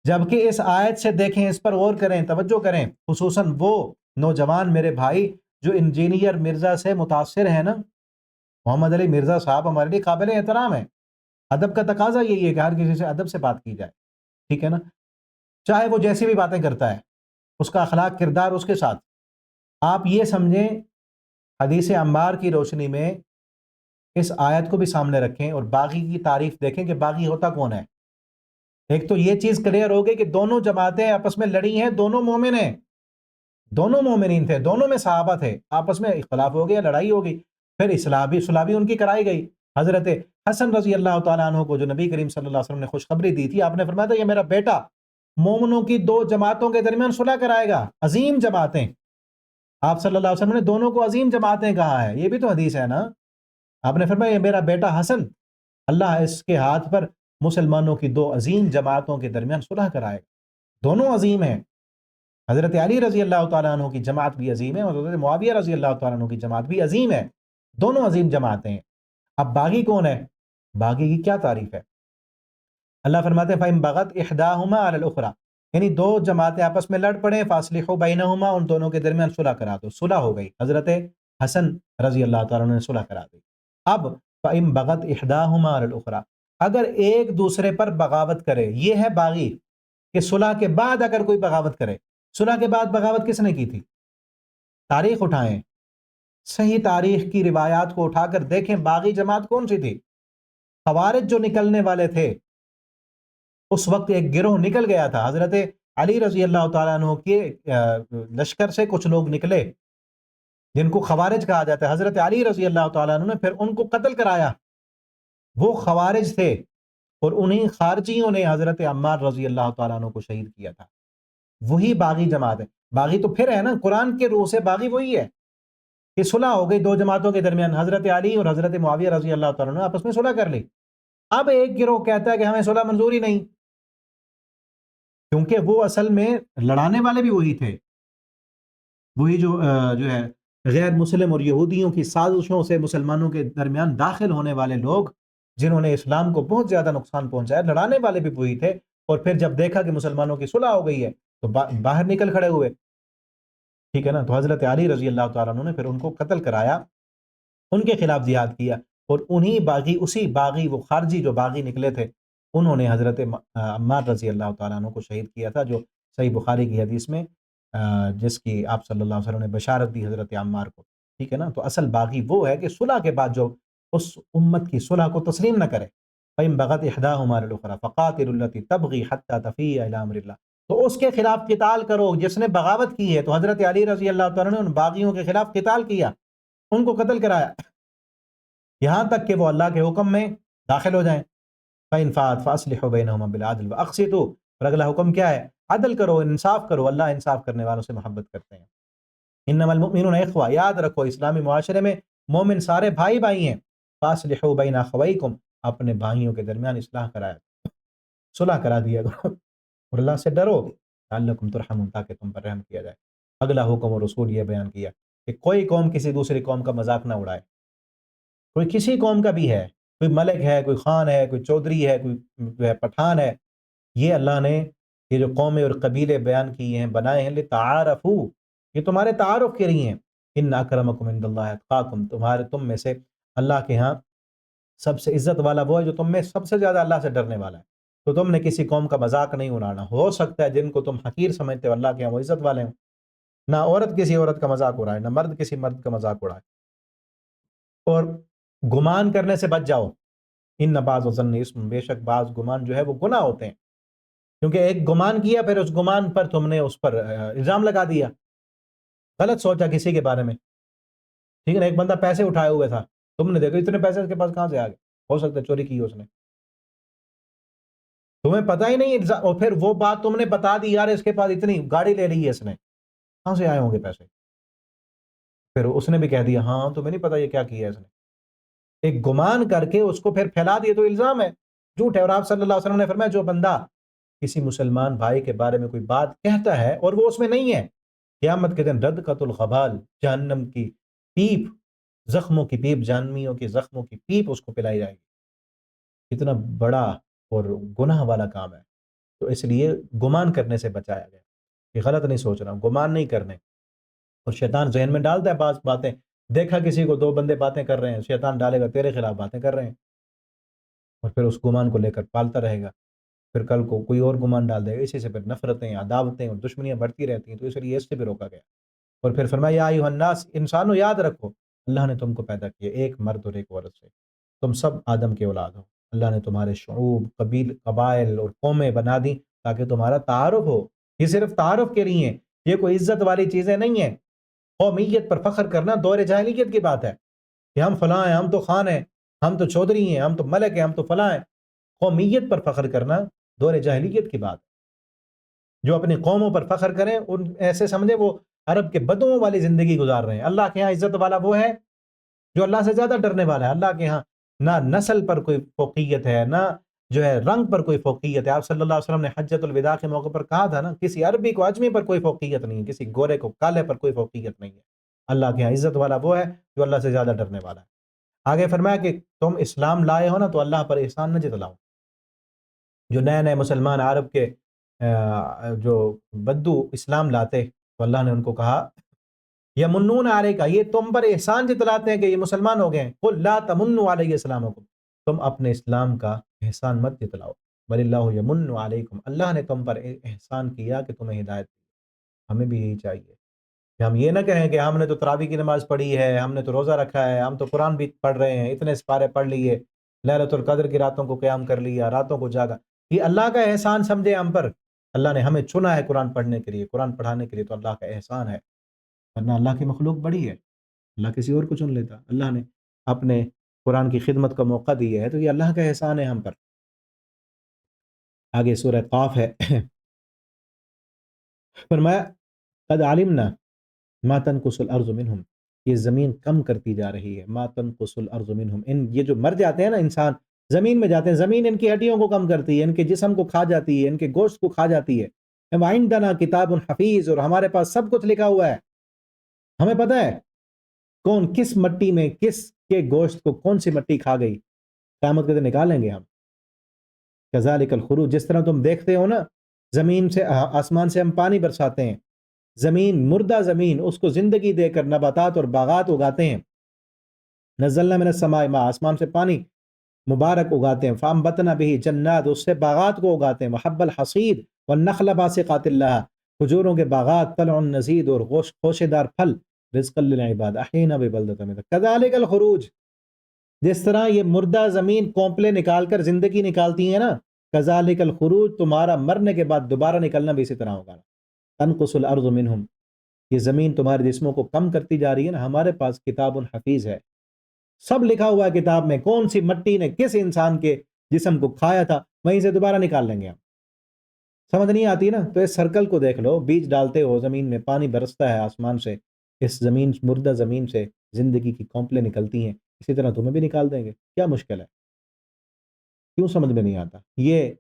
جبکہ اس آیت سے دیکھیں، اس پر غور کریں، توجہ کریں، خصوصاً وہ نوجوان میرے بھائی جو انجینئر مرزا سے متاثر ہیں نا. محمد علی مرزا صاحب ہمارے لیے قابل احترام ہے. ادب کا تقاضا یہی ہے کہ ہر کسی سے ادب سے بات کی جائے. ٹھیک ہے نا، چاہے وہ جیسی بھی باتیں کرتا ہے، اس کا اخلاق کردار اس کے ساتھ. آپ یہ سمجھیں، حدیث عمار کی روشنی میں اس آیت کو بھی سامنے رکھیں اور باغی کی تعریف دیکھیں کہ باغی ہوتا کون ہے. ایک تو یہ چیز کلیئر ہو گئی کہ دونوں جماعتیں آپس میں لڑی ہیں، دونوں مومن ہیں، دونوں مومنین تھے، دونوں میں صحابہ تھے، آپس میں اختلاف ہو گیا، لڑائی ہو گئی، پھر اصلاح بھی ان کی کرائی گئی. حضرت حسن رضی اللہ تعالیٰ عنہ کو جو نبی کریم صلی اللہ علیہ وسلم نے خوشخبری دی تھی، آپ نے فرمایا تھا یہ میرا بیٹا مومنوں کی دو جماعتوں کے درمیان صلح کرائے گا، عظیم جماعتیں. آپ صلی اللہ علیہ وسلم نے دونوں کو عظیم جماعتیں کہا ہے، یہ بھی تو حدیث ہے نا. آپ نے فرمایا یہ میرا بیٹا حسن، اللہ اس کے ہاتھ پر مسلمانوں کی دو عظیم جماعتوں کے درمیان صلح کرائے گا. دونوں عظیم ہیں، حضرت علی رضی اللہ تعالیٰ عنہ کی جماعت بھی عظیم ہے اور حضرت معاویہ رضی اللہ تعالیٰ عنہ کی جماعت بھی عظیم ہے، دونوں عظیم جماعتیں ہیں. اب باغی کون ہے؟ باغی کی کیا تعریف ہے؟ اللہ فرماتے ہیں فَإِن بَغَتْ إِحْدَاهُمَا عَلَى الْأُخْرَى، یعنی دو جماعتیں آپس میں لڑ پڑیں، فَأَصْلِحُوا بَيْنَهُمَا، ان دونوں کے درمیان صلح کرا دو. صلح ہو گئی، حضرت حسن رضی اللہ تعالیٰ عنہ نے صلح کرا دی. اب فَإِن بَغَتْ إِحْدَاهُمَا عَلَى الْأُخْرَى، اگر ایک دوسرے پر بغاوت کرے، یہ ہے باغی، کہ صلح کے بعد اگر کوئی بغاوت کرے. صلح کے بعد بغاوت کس نے کی تھی؟ تاریخ اٹھائیں، صحیح تاریخ کی روایات کو اٹھا کر دیکھیں باغی جماعت کون سی تھی. خوارج جو نکلنے والے تھے اس وقت ایک گروہ نکل گیا تھا، حضرت علی رضی اللہ تعالیٰ عنہ کے لشکر سے کچھ لوگ نکلے جن کو خوارج کہا جاتا ہے، حضرت علی رضی اللہ تعالیٰ عنہ نے پھر ان کو قتل کرایا، وہ خوارج تھے، اور انہی خارجیوں نے حضرت عمار رضی اللہ تعالیٰ عنہ کو شہید کیا تھا۔ وہی باغی جماعت ہے، باغی تو پھر ہے نا، قرآن کے روح سے باغی وہی ہے کہ صلح ہو گئی دو جماعتوں کے درمیان، حضرت علی اور حضرت معاویہ رضی اللہ تعالیٰ عنہ نے آپس میں صلح کر لی۔ اب ایک گروہ کہتا ہے کہ ہمیں صلح منظور ہی نہیں، کیونکہ وہ اصل میں لڑانے والے بھی وہی تھے، وہی جو ہے غیر مسلم اور یہودیوں کی سازشوں سے مسلمانوں کے درمیان داخل ہونے والے لوگ، جنہوں نے اسلام کو بہت زیادہ نقصان پہنچایا، لڑانے والے بھی وہی تھے، اور پھر جب دیکھا کہ مسلمانوں کی صلح ہو گئی ہے تو باہر نکل کھڑے ہوئے، ٹھیک ہے نا۔ تو حضرت علی رضی اللہ تعالیٰ عنہ نے پھر ان کو قتل کرایا، ان کے خلاف جہاد کیا، اور انہی باغی، اسی باغی، وہ خارجی جو باغی نکلے تھے، انہوں نے حضرت عمار رضی اللہ تعالیٰ عنہ کو شہید کیا تھا، جو صحیح بخاری کی حدیث میں جس کی آپ صلی اللہ علیہ وسلم نے بشارت دی حضرت عمار کو، ٹھیک ہے نا۔ تو اصل باغی وہ ہے کہ صلح کے بعد جو اس امت کی صلح کو تسلیم نہ کرے، فَإِن بَغَتْ إِحْدَاهُمَا عَلَى الْأُخْرَى فَقَاتِلُوا الَّتِي تَبْغِي حَتَّى تَفِيءَ إِلَىٰ أَمْرِ اللَّهِ، تو اس کے خلاف قتال کرو جس نے بغاوت کی ہے۔ تو حضرت علی رضی اللہ تعالیٰ نے ان باغیوں کے خلاف قتال کیا، ان کو قتل کرایا، یہاں تک کہ وہ اللہ کے حکم میں داخل ہو جائیں۔ فَإِن فَاءَتْ فَأَصْلِحُوا بَيْنَهُمَا بِالْعَدْلِ وَأَقْسِطُوا، اور اگلا حکم کیا ہے؟ عدل کرو، انصاف کرو، اللہ انصاف کرنے والوں سے محبت کرتے ہیں۔ انما المؤمنون اخوہ، یاد رکھو اسلامی معاشرے میں مومن سارے بھائی بھائی ہیں۔ فاصلحوا بین اخویکم، اپنے بھائیوں کے درمیان اصلاح کرایا، صلح کرا دیا کرو، اور اللہ سے ڈرو لعلکم ترحمون، تاکہ تم پر رحم کیا جائے۔ اگلا حکم اور رسول یہ بیان کیا کہ کوئی قوم کسی دوسری قوم کا مذاق نہ اڑائے، کوئی کسی قوم کا بھی ہے، کوئی ملک ہے، کوئی خان ہے، کوئی چودھری ہے، کوئی پٹھان ہے، یہ اللہ نے یہ جو قومیں اور قبیلے بیان کیے ہیں، بنائے ہیں، لتعارفوا، یہ تمہارے تعارف کے لیے ہیں۔ ان اکرمکم عند اللہ اتقاکم، تم میں سے اللہ کے ہاں سب سے عزت والا وہ ہے جو تم میں سب سے زیادہ اللہ سے ڈرنے والا ہے۔ تو تم نے کسی قوم کا مذاق نہیں اڑانا، ہو سکتا ہے جن کو تم حقیر سمجھتے ہو اللہ کے ہاں وہ عزت والے ہوں، نہ عورت کسی عورت کا مذاق اڑائے، نہ مرد کسی مرد کا مذاق اڑائے، اور گمان کرنے سے بچ جاؤ۔ ان بعض الظن اسم، بے شک بعض گمان جو ہے وہ گناہ ہوتے ہیں، کیونکہ ایک گمان کیا پھر اس گمان پر تم نے اس پر الزام لگا دیا، غلط سوچا کسی کے بارے میں، ٹھیک ہے نا۔ ایک بندہ پیسے اٹھائے ہوئے تھا، تم نے دیکھا اتنے پیسے اس کے پاس کہاں سے آ گئے، ہو سکتا ہے چوری کی اس نے، تمہیں پتہ ہی نہیں، اور پھر وہ بات تم نے بتا دی، یار اس کے پاس اتنی گاڑی لے لی ہے اس نے، کہاں سے آئے ہوں گے پیسے، پھر اس نے بھی کہہ دیا ہاں تمہیں نہیں پتا یہ کیا کیا ہے اس نے، ایک گمان کر کے اس کو پھر پھیلا دیے تو الزام ہے، جھوٹ ہے۔ اور آپ صلی اللہ علیہ وسلم نے فرمایا جو بندہ کسی مسلمان بھائی کے بارے میں کوئی بات کہتا ہے اور وہ اس میں نہیں ہے، قیامت کے دن ردقۃ الخبال، جہنم کی پیپ، زخموں کی پیپ، جہنمیوں کی زخموں کی پیپ اس کو پلائی جائے گی، اتنا بڑا اور گناہ والا کام ہے۔ تو اس لیے گمان کرنے سے بچایا گیا کہ غلط نہیں سوچ رہا ہوں، گمان نہیں کرنے، اور شیطان ذہن میں ڈالتا ہے بعض باتیں، دیکھا کسی کو دو بندے باتیں کر رہے ہیں، شیطان ڈالے گا تیرے خلاف باتیں کر رہے ہیں، اور پھر اس گمان کو لے کر پالتا رہے گا، پھر کل کو کوئی اور گمان ڈال دے گا، اسی سے پھر نفرتیں، عداوتیں اور دشمنیاں بڑھتی رہتی ہیں، تو اس لیے اس سے بھی روکا گیا۔ اور پھر فرمایا یا ایھا الناس، انسانوں یاد رکھو اللہ نے تم کو پیدا کیا ایک مرد اور ایک عورت سے، تم سب آدم کے اولاد ہو، اللہ نے تمہارے شعوب، قبائل اور قومیں بنا دی تاکہ تمہارا تعارف ہو، یہ صرف تعارف کے لیے ہیں، یہ کوئی عزت والی چیزیں نہیں ہیں۔ قومیت پر فخر کرنا دور جاہلیت کی بات ہے کہ ہم فلاں ہیں، ہم تو خان ہیں، ہم تو چودھری ہیں، ہم تو ملک ہیں، ہم تو فلاں ہیں، قومیت پر فخر کرنا دور جاہلیت کی بات ہے۔ جو اپنی قوموں پر فخر کریں ان ایسے سمجھے وہ عرب کے بدوؤں والی زندگی گزار رہے ہیں۔ اللہ کے ہاں عزت والا وہ ہے جو اللہ سے زیادہ ڈرنے والا ہے۔ اللہ کے ہاں نہ نسل پر کوئی فوقیت ہے، نہ جو ہے رنگ پر کوئی فوقیت ہے۔ آپ صلی اللہ علیہ وسلم نے حجۃ الوداع کے موقع پر کہا تھا نا، کسی عربی کو اجمی پر کوئی فوقیت نہیں ہے، کسی گورے کو کالے پر کوئی فوقیت نہیں ہے۔ اللہ کے ہاں عزت والا وہ ہے جو اللہ سے زیادہ ڈرنے والا ہے۔ آگے فرمایا کہ تم اسلام لائے ہو نا تو اللہ پر احسان نہ جتلاؤ۔ جو نئے نئے مسلمان عرب کے جو بدو اسلام لاتے تو اللہ نے ان کو کہا یمنون علیک، یہ تم پر احسان جتلاتے ہیں کہ یہ مسلمان ہو گئے ہیں، قل لا تمنوا علی اسلامکم، تم اپنے اسلام کا احسان مت جتلاؤ، بل اللہ یمن علیکم، اللہ نے تم پر احسان کیا کہ تمہیں ہدایت دی۔ ہمیں بھی یہی چاہیے کہ ہم یہ نہ کہیں کہ ہم نے تو تراویح کی نماز پڑھی ہے، ہم نے تو روزہ رکھا ہے، ہم تو قرآن بھی پڑھ رہے ہیں، اتنے سپارے پڑھ لیے، لیلۃ القدر کی راتوں کو قیام کر لیا، راتوں کو جاگا، یہ اللہ کا احسان سمجھے ہم پر، اللہ نے ہمیں چنا ہے قرآن پڑھنے کے لیے، قرآن پڑھانے کے لیے، تو اللہ کا احسان ہے، ورنہ اللہ کی مخلوق بڑی ہے، اللہ کسی اور کو چن لیتا، اللہ نے اپنے قرآن کی خدمت کا موقع دیا ہے، تو یہ اللہ کا احسان ہے ہم پر۔ آگے سورہ قاف ہے، فرمایا قد علمنا ما تنقص الارض منہم، یہ زمین کم کرتی جا رہی ہے، ما تنقص الارض منہم، یہ جو مر جاتے ہیں نا انسان، زمین میں جاتے ہیں، زمین ان کی ہڈیوں کو کم کرتی ہے، ان کے جسم کو کھا جاتی ہے، ان کے گوشت کو کھا جاتی ہے۔ وعندنا کتاب حفیظ، اور ہمارے پاس سب کچھ لکھا ہوا ہے، ہمیں پتہ ہے کون کس مٹی میں کس کے گوشت کو کون سی مٹی کھا گئی، قیامت کے دن نکالیں گے ہم۔ کذالک الخروج، جس طرح تم دیکھتے ہو نا زمین سے آسمان سے ہم پانی برساتے ہیں، زمین مردہ زمین اس کو زندگی دے کر نباتات اور باغات اگاتے ہیں، نزلنا من السماء ماء، آسمان سے پانی مبارک اگاتے ہیں، فانبتنا به جنات، اس سے باغات کو اگاتے ہیں، وحب الحصید والنخل باسقات لها، کھجوروں کے باغات، طلع نضید، اور خوشے دار پھل، رزقا للعباد، احیینا ببلدۃ میتا، کذالک الخروج، جس طرح یہ مردہ زمین کونپلے نکال کر زندگی نکالتی ہیں نا، کذالک الخروج، تمہارا مرنے کے بعد دوبارہ نکلنا بھی اسی طرح ہوگا، تنقص الارض منہم، یہ زمین تمہارے جسموں کو کم کرتی جا رہی ہے نا، ہمارے پاس کتاب حفیظ ہے، سب لکھا ہوا ہے کتاب میں، کون سی مٹی نے کس انسان کے جسم کو کھایا تھا، وہیں سے دوبارہ نکال لیں گے ہم۔ سمجھ نہیں آتی نا، تو اس سرکل کو دیکھ لو، بیج ڈالتے ہو زمین میں، پانی برستا ہے آسمان سے، اس زمین مردہ زمین سے زندگی کی کونپلیں نکلتی ہیں، اسی طرح تمہیں بھی نکال دیں گے، کیا مشکل ہے؟ کیوں سمجھ میں نہیں آتا؟ یہ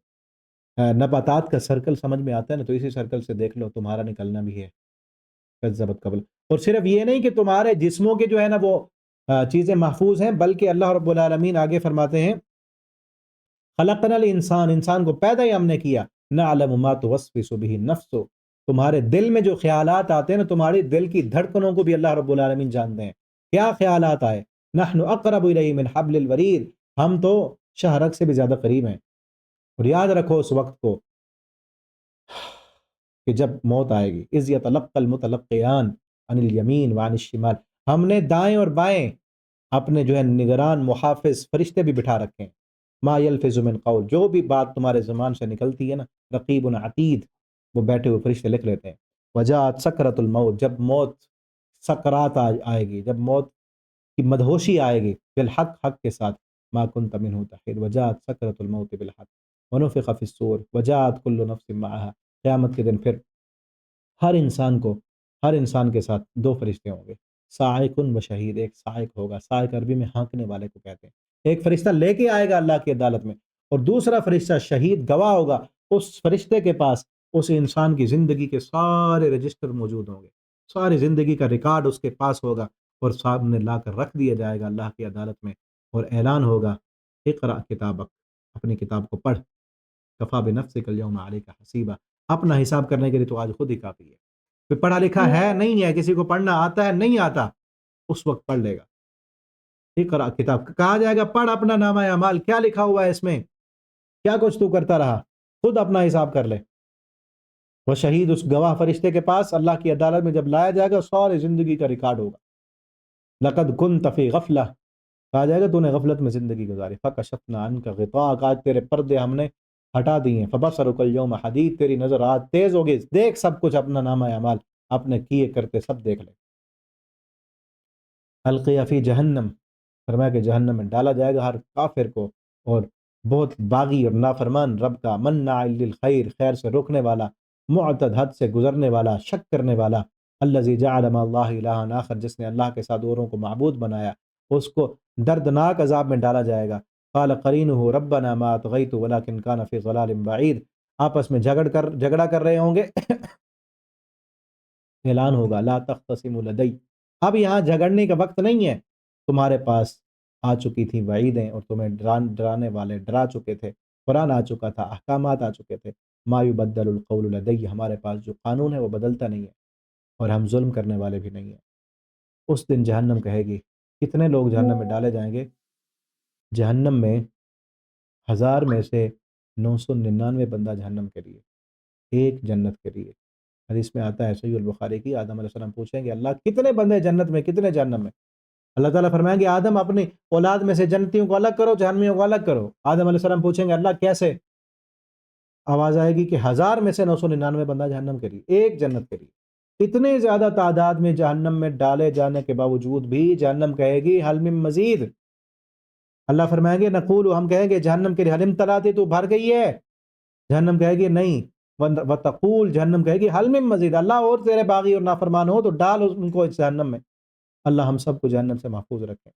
نباتات کا سرکل سمجھ میں آتا ہے نا، تو اسی سرکل سے دیکھ لو تمہارا نکلنا بھی ہے، کذبت قبل، اور صرف یہ نہیں کہ تمہارے جسموں کے جو ہے نا وہ چیزیں محفوظ ہیں، بلکہ اللہ رب العالمین آگے فرماتے ہیں خلقنا الانسان، انسان کو پیدا ہی ہم نے کیا، نعلم ما توسوس به نفس، تمہارے دل میں جو خیالات آتے ہیں نا، تمہاری دل کی دھڑکنوں کو بھی اللہ رب العالمین جانتے ہیں، کیا خیالات آئے، نحن اقرب الیہ من حبل الورید، ہم تو شہرک سے بھی زیادہ قریب ہیں۔ اور یاد رکھو اس وقت کو کہ جب موت آئے گی، اذ یتلقى المتلقیان عن الیمین وعن الشمال، ہم نے دائیں اور بائیں اپنے جو ہے نگران محافظ فرشتے بھی بٹھا رکھے ہیں، ما یلفظ من قول، جو بھی بات تمہارے زبان سے نکلتی ہے نا، رقیب عتید، وہ بیٹھے ہوئے فرشتے لکھ لیتے ہیں۔ وجاءت سکرۃ الموت، جب موت سکرات آئے گی، جب موت کی مدہوشی آئے گی، بالحق، حق کے ساتھ، ما کنت منہ تحید، وجاءت سکرۃ الموت بالحق ونفخ فی الصور وجاءت کل نفس معها، قیامت کے دن پھر ہر انسان کو، ہر انسان کے ساتھ دو فرشتے ہوں گے، صاعق و شہید، ایک صاعق ہوگا، صاعق عربی میں ہانکنے والے کو کہتے ہیں، ایک فرشتہ لے کے آئے گا اللہ کی عدالت میں، اور دوسرا فرشتہ شہید گواہ ہوگا، اس فرشتے کے پاس اس انسان کی زندگی کے سارے رجسٹر موجود ہوں گے، ساری زندگی کا ریکارڈ اس کے پاس ہوگا، اور سامنے لا کر رکھ دیا جائے گا اللہ کی عدالت میں، اور اعلان ہوگا اقرأ کتابک، اپنی کتاب کو پڑھ، کفا بنفسک الیوم علیک حسیبا، اپنا حساب کرنے کے لیے تو آج خود ہی کافی ہے، کوئی پڑھا لکھا ہے نہیں ہے، کسی کو پڑھنا آتا ہے نہیں آتا، اس وقت پڑھ لے گا، اقرأ کتاب، کہا جائے گا پڑھ اپنا نامہ اعمال، کیا لکھا ہوا ہے اس میں، کیا کچھ تو کرتا رہا، خود اپنا حساب کر لے۔ وہ شہید، اس گواہ فرشتے کے پاس اللہ کی عدالت میں جب لایا جائے گا، ساری زندگی کا ریکارڈ ہوگا، لقد كنت فی غفلہ، کہا جائے گا تو نے غفلت میں زندگی گزاری، فکشفنا عنک غطاءک، آج تیرے پردے ہم نے ہٹا دیے ہیں، فبصرک اليوم حدید، تیری نظر آج تیز ہوگی، دیکھ سب کچھ، اپنا نامہ اعمال، اپنے کیے کرتے سب دیکھ لے۔ القی فی جہنم، فرمایا کہ جہنم میں ڈالا جائے گا ہر کافر کو، اور بہت باغی اور نافرمان رب کا، مناع للخیر، خیر سے روکنے والا، معتد، حد سے گزرنے والا، شک کرنے والا، الذی جعل مع اللہ الہا آخر، جس نے اللہ کے ساتھ اوروں کو معبود بنایا، اس کو دردناک عذاب میں ڈالا جائے گا۔ قال قرینہ ربنا ما اطغیت ولکن کان فی ضلال بعید، آپس میں جھگڑا کر رہے ہوں گے، اعلان ہوگا لا تختصموا لدی، اب یہاں جھگڑنے کا وقت نہیں ہے، تمہارے پاس آ چکی تھی وعیدیں، اور تمہیں ڈرانے والے ڈرا چکے تھے، قرآن آ چکا تھا، احکامات آ چکے تھے، ما یبدل القول لدی، ہمارے پاس جو قانون ہے وہ بدلتا نہیں ہے، اور ہم ظلم کرنے والے بھی نہیں ہیں۔ اس دن جہنم کہے گی، کتنے لوگ جہنم میں ڈالے جائیں گے؟ جہنم میں 1000 میں سے 999 بندہ جہنم کے لیے، ایک جنت کے لیے۔ حدیث میں آتا ہے صحیح البخاری کی، آدم علیہ السلام پوچھیں گے اللہ کتنے بندے جنت میں، کتنے جہنم میں؟ اللہ تعالیٰ فرمائیں گے آدم اپنی اولاد میں سے جنتیوں کو الگ کرو، جہنمیوں کو الگ کرو۔ آدم علیہ السلام پوچھیں گے اللہ کیسے؟ آواز آئے گی کہ 1000 میں سے 999 بندہ جہنم کے لیے، ایک جنت کے لیے۔ اتنے زیادہ تعداد میں جہنم میں ڈالے جانے کے باوجود بھی جہنم کہے گی حل من مزید۔ اللہ فرمائیں گے نقول، ہم کہیں گے جہنم کے لیے حل امتلاتی، تو بھر گئی ہے؟ جہنم کہے گی نہیں، وتقول، جہنم کہے گی حل من مزید، اللہ اور تیرے باغی اور نافرمان ہو تو ڈال ان کو اس جہنم میں۔ اللہ ہم سب کو جہنم سے محفوظ رکھے۔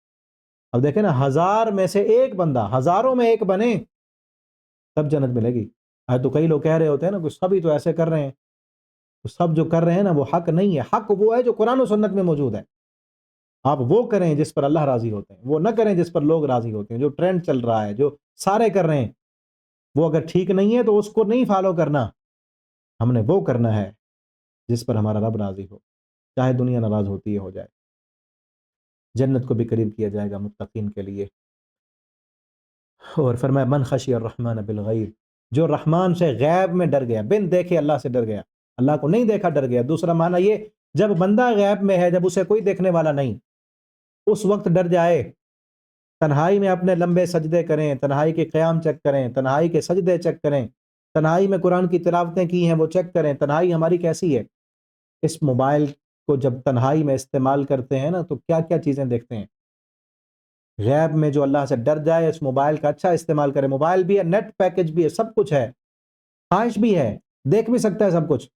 اب دیکھیں نا، 1000 میں سے ایک بندہ، ہزاروں میں ایک بنے تب جنت ملے گی۔ تو کئی لوگ کہہ رہے ہوتے ہیں نا کہ سبھی تو ایسے کر رہے ہیں، تو سب جو کر رہے ہیں نا وہ حق نہیں ہے، حق وہ ہے جو قرآن و سنت میں موجود ہے۔ آپ وہ کریں جس پر اللہ راضی ہوتے ہیں، وہ نہ کریں جس پر لوگ راضی ہوتے ہیں۔ جو ٹرینڈ چل رہا ہے، جو سارے کر رہے ہیں، وہ اگر ٹھیک نہیں ہے تو اس کو نہیں فالو کرنا، ہم نے وہ کرنا ہے جس پر ہمارا رب راضی ہو، چاہے دنیا ناراض ہوتی ہے ہو جائے۔ جنت کو بھی قریب کیا جائے گا متقین کے لیے۔ اور فرمایا من خشی الرحمن بالغیب، جو رحمان سے غیب میں ڈر گیا، بن دیکھے اللہ سے ڈر گیا، اللہ کو نہیں دیکھا ڈر گیا۔ دوسرا معنی یہ، جب بندہ غیب میں ہے، جب اسے کوئی دیکھنے والا نہیں، اس وقت ڈر جائے، تنہائی میں اپنے لمبے سجدے کریں، تنہائی کے قیام چیک کریں، تنہائی کے سجدے چیک کریں، تنہائی میں قرآن کی تلاوتیں کی ہیں وہ چیک کریں، تنہائی ہماری کیسی ہے۔ اس موبائل کو جب تنہائی میں استعمال کرتے ہیں نا تو کیا کیا چیزیں دیکھتے ہیں۔ غیب میں جو اللہ سے ڈر جائے، اس موبائل کا اچھا استعمال کرے، موبائل بھی ہے، نیٹ پیکج بھی ہے، سب کچھ ہے، خواہش بھی ہے، دیکھ بھی سکتا ہے سب کچھ،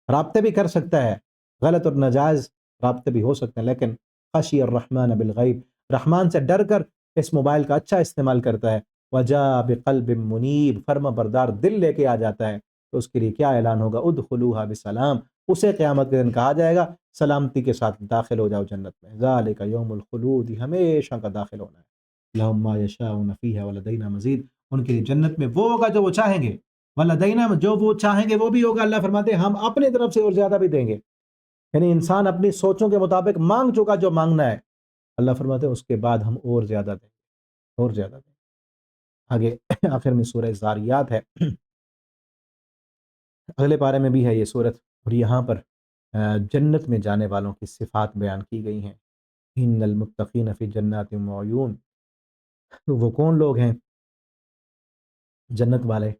رابطے بھی کر سکتا ہے، غلط اور ناجائز رابطے بھی ہو سکتے ہیں، لیکن خشی الرحمن بالغیب، رحمان سے ڈر کر اس موبائل کا اچھا استعمال کرتا ہے، وجاء بقلب منیب، فرما بردار دل لے کے آ جاتا ہے، تو اس کے لیے کیا اعلان ہوگا، ادخلوها بسلام، اسے قیامت کے دن کہا جائے گا سلامتی کے ساتھ داخل ہو جاؤ جنت میں، ذالک یوم الخلود، ہمیشہ کا داخل ہونا ہے، لہم ما یشاءون فیہا ولدینا مزید، ان کے لیے جنت میں وہ ہوگا جو وہ چاہیں گے، ولدینا، جو وہ چاہیں گے وہ بھی ہوگا۔ اللہ فرماتے ہیں ہم اپنی طرف سے اور زیادہ بھی دیں گے، یعنی انسان اپنی سوچوں کے مطابق مانگ چکا جو مانگنا ہے، اللہ فرماتے ہیں اس کے بعد ہم اور زیادہ دیں گے، اور زیادہ دیں گے۔ آگے آخر میں سورہ زاریات ہے، اگلے پارے میں بھی ہے یہ سورت، اور یہاں پر جنت میں جانے والوں کی صفات بیان کی گئی ہیں۔ ان المتقین فی جنات وعیون، تو وہ کون لوگ ہیں جنت والے،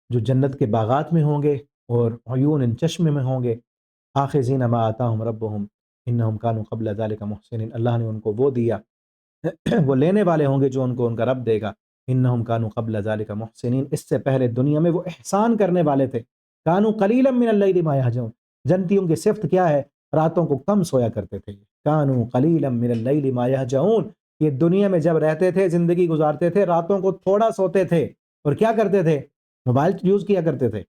جو جنت کے باغات میں ہوں گے اور عیون، ان چشمے میں ہوں گے، آخذین ما آتاہم ربہم انہم کانوا قبل ذلک محسنین، اللہ نے ان کو وہ دیا، وہ لینے والے ہوں گے جو ان کو ان کا رب دے گا، انہم کانوا قبل ذلک محسنین، اس سے پہلے دنیا میں وہ احسان کرنے والے تھے، کانوا قلیلا من اللیل ما یہجعون، جنتیوں کی صفت کیا ہے، راتوں کو کم سویا کرتے تھے، کانوا قلیلا من اللیل ما یہجعون، یہ دنیا میں جب رہتے تھے، زندگی گزارتے تھے، راتوں کو تھوڑا سوتے تھے، اور کیا کرتے تھے، موبائل یوز کیا کرتے تھے،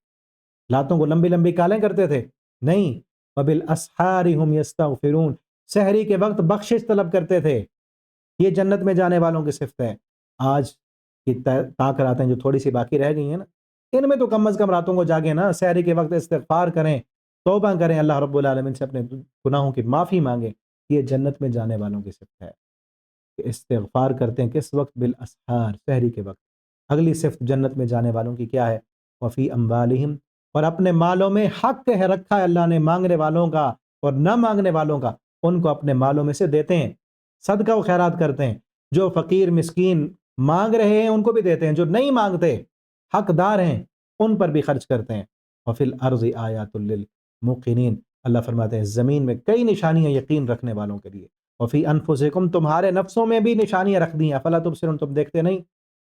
راتوں کو لمبی لمبی کالیں کرتے تھے، نہیں، وبالاسحار هم یستغفرون، سحری کے وقت بخشش طلب کرتے تھے۔ یہ جنت میں جانے والوں کی صفت ہے۔ آج کی طاق راتیں جو تھوڑی سی باقی رہ گئی ہیں نا، ان میں تو کم از کم راتوں کو جاگیں نا، سحری کے وقت استغفار کریں، توبہ کریں، اللہ رب العالمین سے اپنے گناہوں کی معافی مانگیں، یہ جنت میں جانے والوں کی صفت ہے کہ استغفار کرتے ہیں کس وقت، بالاسحار، سحری کے وقت۔ اگلی صفت جنت میں جانے والوں کی کیا ہے، وفی اموالہم، اور اپنے مالوں میں حق ہے رکھا ہے اللہ نے، مانگنے والوں کا اور نہ مانگنے والوں کا، ان کو اپنے مالوں میں سے دیتے ہیں، صدقہ و خیرات کرتے ہیں، جو فقیر مسکین مانگ رہے ہیں ان کو بھی دیتے ہیں، جو نہیں مانگتے حقدار ہیں ان پر بھی خرچ کرتے ہیں۔ وفی الارض آیات للموقنین، اللہ فرماتے ہیں زمین میں کئی نشانیاں یقین رکھنے والوں کے لیے، وفی انفسکم، تمہارے نفسوں میں بھی نشانیاں رکھ دی ہیں، فلا تبصرون، تم دیکھتے نہیں،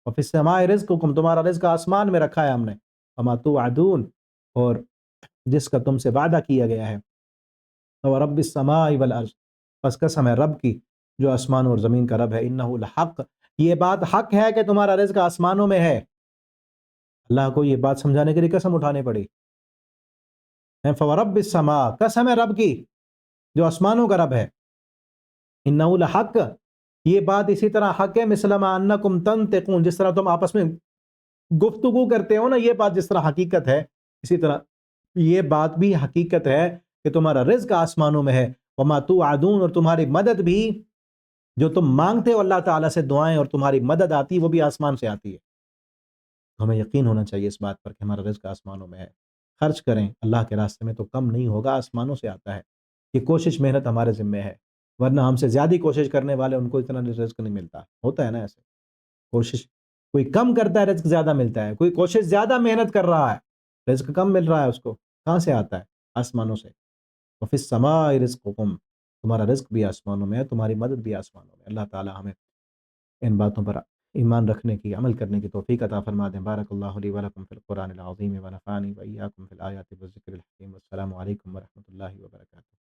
وفی السماء رزقکم، تمہارا رزق آسمان میں رکھا ہے ہم نے، وما توعدون، اور جس کا تم سے وعدہ کیا گیا ہے، ورب السماء والارض، پس قسم ہے رب کی جو آسمان اور زمین کا رب ہے، انہ لحق، یہ بات حق ہے کہ تمہارا رزق آسمانوں میں ہے۔ اللہ کو یہ بات سمجھانے کے لیے قسم اٹھانی پڑی، فورب السماء، قسم ہے رب کی جو آسمانوں کا رب ہے، انہ لحق، یہ بات اسی طرح حق ہے، مثل ما انکم تنطقون، جس طرح تم آپس میں گفتگو کرتے ہو نا، یہ بات جس طرح حقیقت ہے، اسی طرح یہ بات بھی حقیقت ہے کہ تمہارا رزق آسمانوں میں ہے، وما توعدون، اور تمہاری مدد بھی جو تم مانگتے ہو اللہ تعالیٰ سے دعائیں اور تمہاری مدد آتی وہ بھی آسمان سے آتی ہے۔ ہمیں یقین ہونا چاہیے اس بات پر کہ ہمارا رزق آسمانوں میں ہے، خرچ کریں اللہ کے راستے میں تو کم نہیں ہوگا، آسمانوں سے آتا ہے، یہ کوشش محنت ہمارے ذمہ ہے، ورنہ ہم سے زیادہ کوشش کرنے والے ان کو اتنا رزق نہیں ملتا، ہوتا ہے نا ایسے، کوشش کوئی کم کرتا ہے رزق زیادہ ملتا ہے، کوئی کوشش زیادہ محنت کر رہا ہے رزق کم مل رہا ہے اس کو، کہاں سے آتا ہے؟ آسمانوں سے۔ وفی السماء رزقکم، تمہارا رزق بھی آسمانوں میں ہے، تمہاری مدد بھی آسمانوں میں۔ اللہ تعالی ہمیں ان باتوں پر ایمان رکھنے کی، عمل کرنے کی توفیق عطا فرما دیں۔ بارک اللہ لی ولکم فی القرآن العظیم ونفعنی وإیاکم فی الآیات والذکر الحکیم۔ السلام علیکم ورحمۃ اللہ وبرکاتہ۔